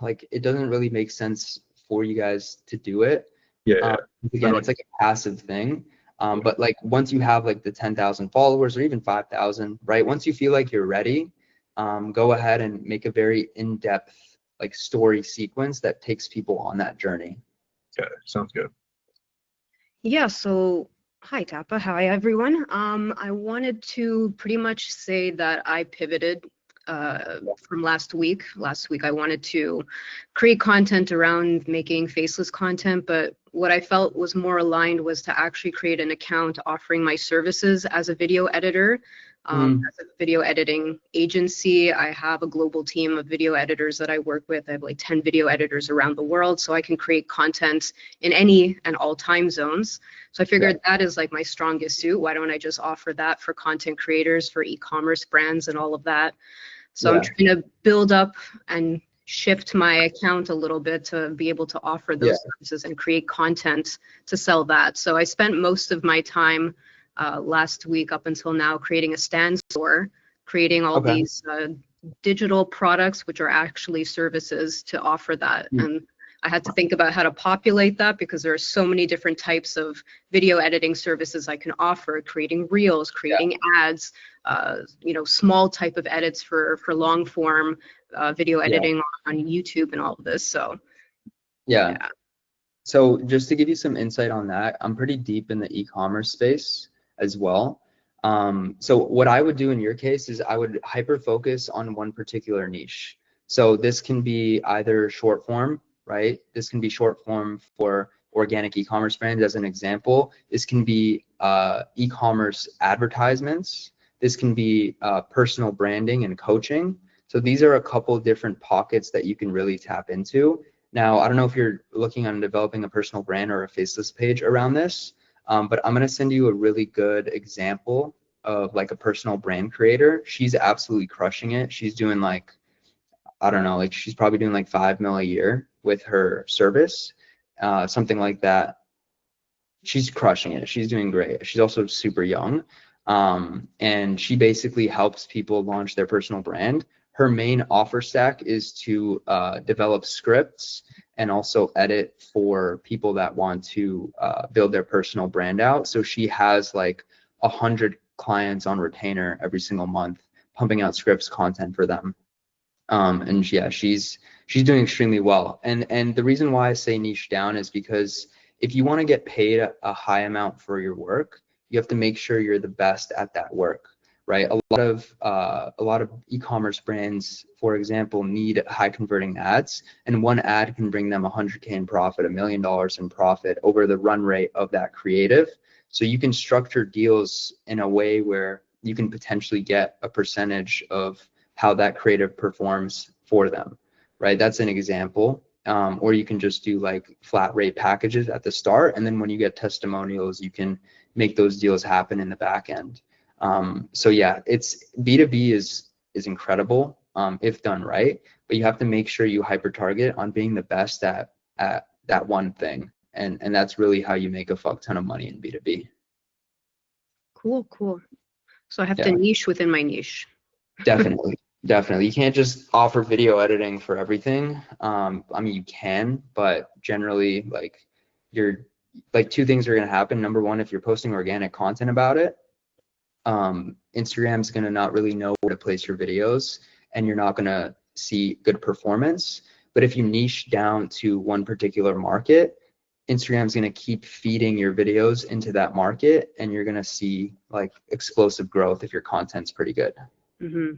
like it doesn't really make sense for you guys to do it. Again, it's like a passive thing. But like once you have like the 10,000 followers or even 5,000, right? Once you feel like you're ready, go ahead and make a very in-depth like story sequence that takes people on that journey. Okay, sounds good. Yeah, so hi Tapa, hi everyone. I wanted to pretty much say that I pivoted from last week. Last week I wanted to create content around making faceless content, but what I felt was more aligned was to actually create an account offering my services as a video editor. As a video editing agency, I have a global team of video editors that I work with. I have like 10 video editors around the world, so I can create content in any and all time zones. So I figured that is like my strongest suit. Why don't I just offer that for content creators, for e-commerce brands and all of that? So I'm trying to build up and shift my account a little bit to be able to offer those services and create content to sell that. So I spent most of my time last week up until now creating a stand store, creating all these digital products, which are actually services to offer that. And I had to think about how to populate that because there are so many different types of video editing services I can offer, creating reels, creating ads, small type of edits for long form video editing on YouTube and all of this. So yeah. So just to give you some insight on that, I'm pretty deep in the e-commerce space as well. So what I would do in your case is I would hyper focus on one particular niche. So this can be either short form, right? This can be short form for organic e-commerce brands as an example. This can be e-commerce advertisements. This can be personal branding and coaching. So these are a couple different pockets that you can really tap into. Now, I don't know if you're looking on developing a personal brand or a faceless page around this, but I'm going to send you a really good example of like a personal brand creator. She's absolutely crushing it. She's doing like, I don't know, like she's probably doing like 5 mil a year with her service, something like that. She's crushing it. She's doing great. She's also super young. And she basically helps people launch their personal brand. Her main offer stack is to develop scripts and also edit for people that want to build their personal brand out. So she has like 100 clients on retainer every single month, pumping out scripts, content for them. And yeah, she's doing extremely well. And the reason why I say niche down is because if you want to get paid a high amount for your work, you have to make sure you're the best at that work, right? A lot of e-commerce brands, for example, need high converting ads, and one ad can bring them 100K in profit, $1 million in profit over the run rate of that creative. So you can structure deals in a way where you can potentially get a percentage of how that creative performs for them, right? That's an example. Or you can just do like flat rate packages at the start, and then when you get testimonials, you can make those deals happen in the back end. So yeah, it's B2B is incredible if done right, but you have to make sure you hyper target on being the best at that one thing, and that's really how you make a fuck ton of money in B2B. Cool. So I have to niche within my niche. Definitely. You can't just offer video editing for everything. I mean, you can, but generally, like, two things are going to happen. Number one, if you're posting organic content about it, Instagram's going to not really know where to place your videos, and you're not going to see good performance. But if you niche down to one particular market, Instagram's going to keep feeding your videos into that market, and you're going to see like explosive growth if your content's pretty good. Mm-hmm.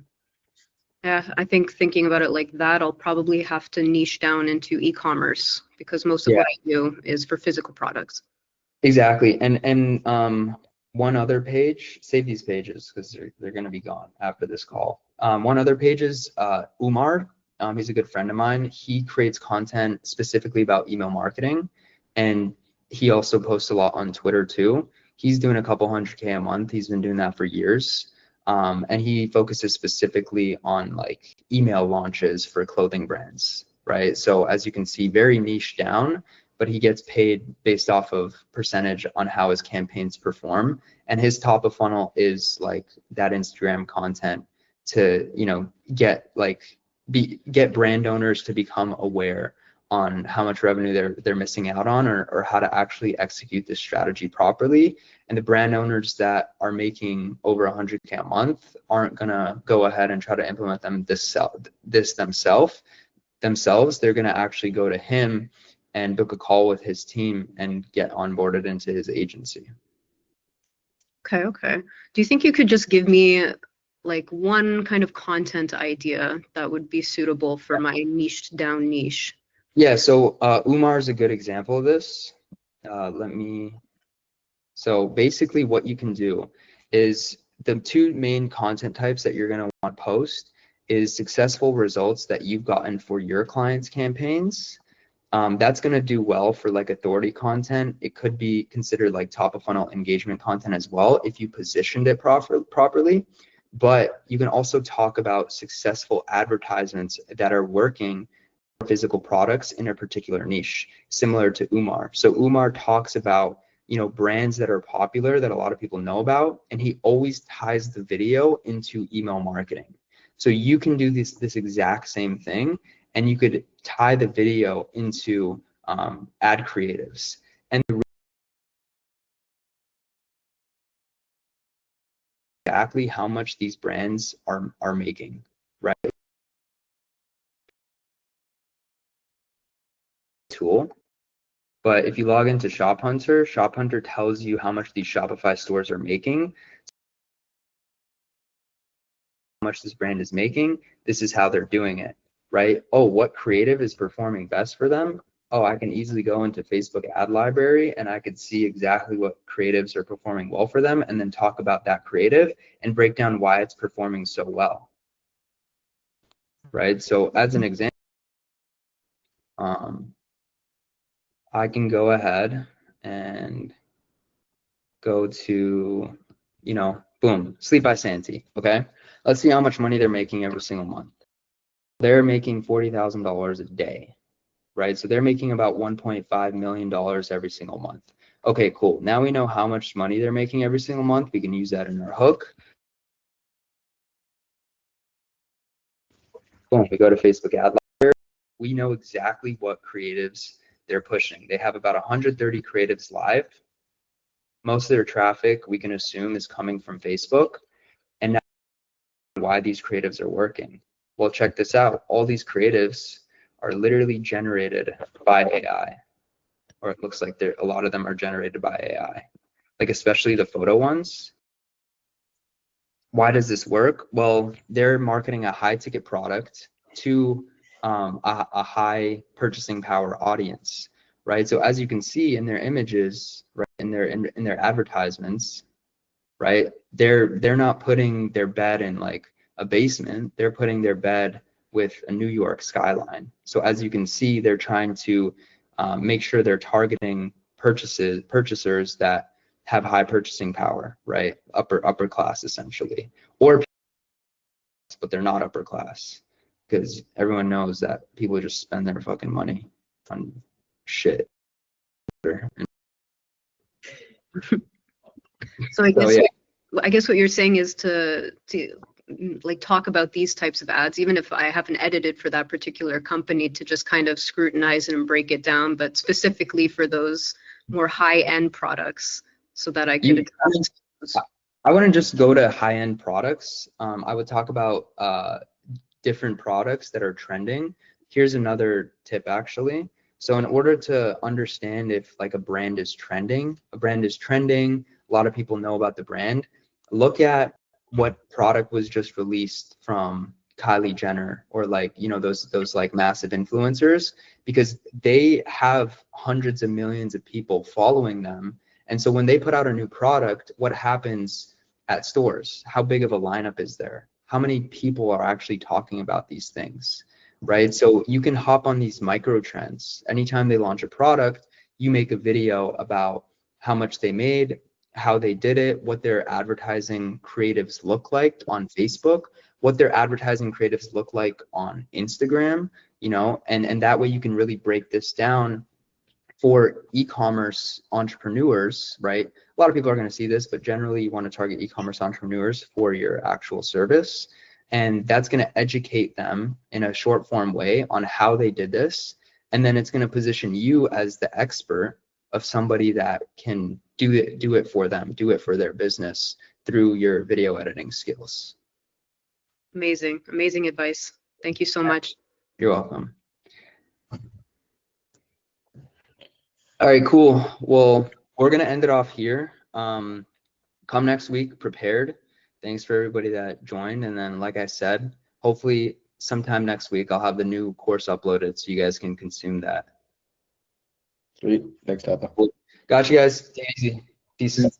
Yeah, I think thinking about it like that, I'll probably have to niche down into e-commerce because most of what I do is for physical products. Exactly. And one other page, save these pages because they're going to be gone after this call. One other page is Umar. He's a good friend of mine. He creates content specifically about email marketing, and he also posts a lot on Twitter too. He's doing a couple 100K a month. He's been doing that for years. And he focuses specifically on like email launches for clothing brands, right? So as you can see, very niche down, but he gets paid based off of percentage on how his campaigns perform. And his top of funnel is like that Instagram content to, get brand owners to become aware on how much revenue they're missing out on, or how to actually execute this strategy properly. And the brand owners that are making over 100K a month aren't gonna go ahead and try to implement this themselves. They're gonna actually go to him and book a call with his team and get onboarded into his agency. Okay. Do you think you could just give me like one kind of content idea that would be suitable for my niched down niche? Yeah, so Umar is a good example of this. So basically what you can do is the two main content types that you're going to want to post is successful results that you've gotten for your clients' campaigns. That's going to do well for like authority content. It could be considered like top of funnel engagement content as well if you positioned it properly. But you can also talk about successful advertisements that are working for physical products in a particular niche, similar to Umar. So Umar talks about brands that are popular that a lot of people know about, and he always ties the video into email marketing. So you can do this exact same thing and you could tie the video into ad creatives. And exactly how much these brands are making, right? Tool. But if you log into Shop Hunter tells you how much these Shopify stores are making, how much this brand is making. This is how they're doing it, right? Oh, what creative is performing best for them? Oh, I can easily go into Facebook ad library and I could see exactly what creatives are performing well for them, and then talk about that creative and break down why it's performing so well, right? So as an example, I can go ahead and go to, you know, boom, Sleep by Santee, okay? Let's see how much money they're making every single month. They're making $40,000 a day, right? So they're making about $1.5 million every single month. Okay, cool. Now we know how much money they're making every single month. We can use that in our hook. Boom, we go to Facebook ad library. We know exactly what creatives they're pushing. They have about 130 creatives live. Most of their traffic, we can assume, is coming from Facebook. And now why these creatives are working. Well, check this out. All these creatives are literally generated by AI. Or it looks like a lot of them are generated by AI, like especially the photo ones. Why does this work? Well, they're marketing a high ticket product to a high purchasing power audience, right? So as you can see in their images, right, in their advertisements, right, they're not putting their bed in like a basement. They're putting their bed with a New York skyline. So as you can see, they're trying to make sure they're targeting purchasers that have high purchasing power, right? Upper class essentially, or but they're not upper class, because everyone knows that people just spend their fucking money on shit. So I guess yeah. I guess what you're saying is to like talk about these types of ads, even if I haven't edited for that particular company, to just kind of scrutinize it and break it down, but specifically for those more high-end products, so that I could I wouldn't just go to high-end products. I would talk about different products that are trending. Here's another tip actually. So in order to understand if like a brand is trending, a lot of people know about the brand, look at what product was just released from Kylie Jenner, or like, you know, those like massive influencers, because they have hundreds of millions of people following them. And so when they put out a new product, what happens at stores? How big of a lineup is there? How many people are actually talking about these things, right? So you can hop on these Microtrends. Anytime they launch a product, you make a video about how much they made, how they did it, what their advertising creatives look like on Facebook, what their advertising creatives look like on Instagram, you know, and that way you can really break this down for e-commerce entrepreneurs, right? A lot of people are going to see this, but generally you want to target e-commerce entrepreneurs for your actual service. And that's going to educate them in a short form way on how they did this. And then it's going to position you as the expert of somebody that can do it for them, do it for their business through your video editing skills. Amazing advice. Thank you so much. You're welcome. All right, cool. Well, we're gonna end it off here. Come next week prepared. Thanks for everybody that joined. And then, like I said, hopefully sometime next week I'll have the new course uploaded so you guys can consume that. Sweet. Thanks, Tapa. Cool. Got you guys. Take it easy. Peace.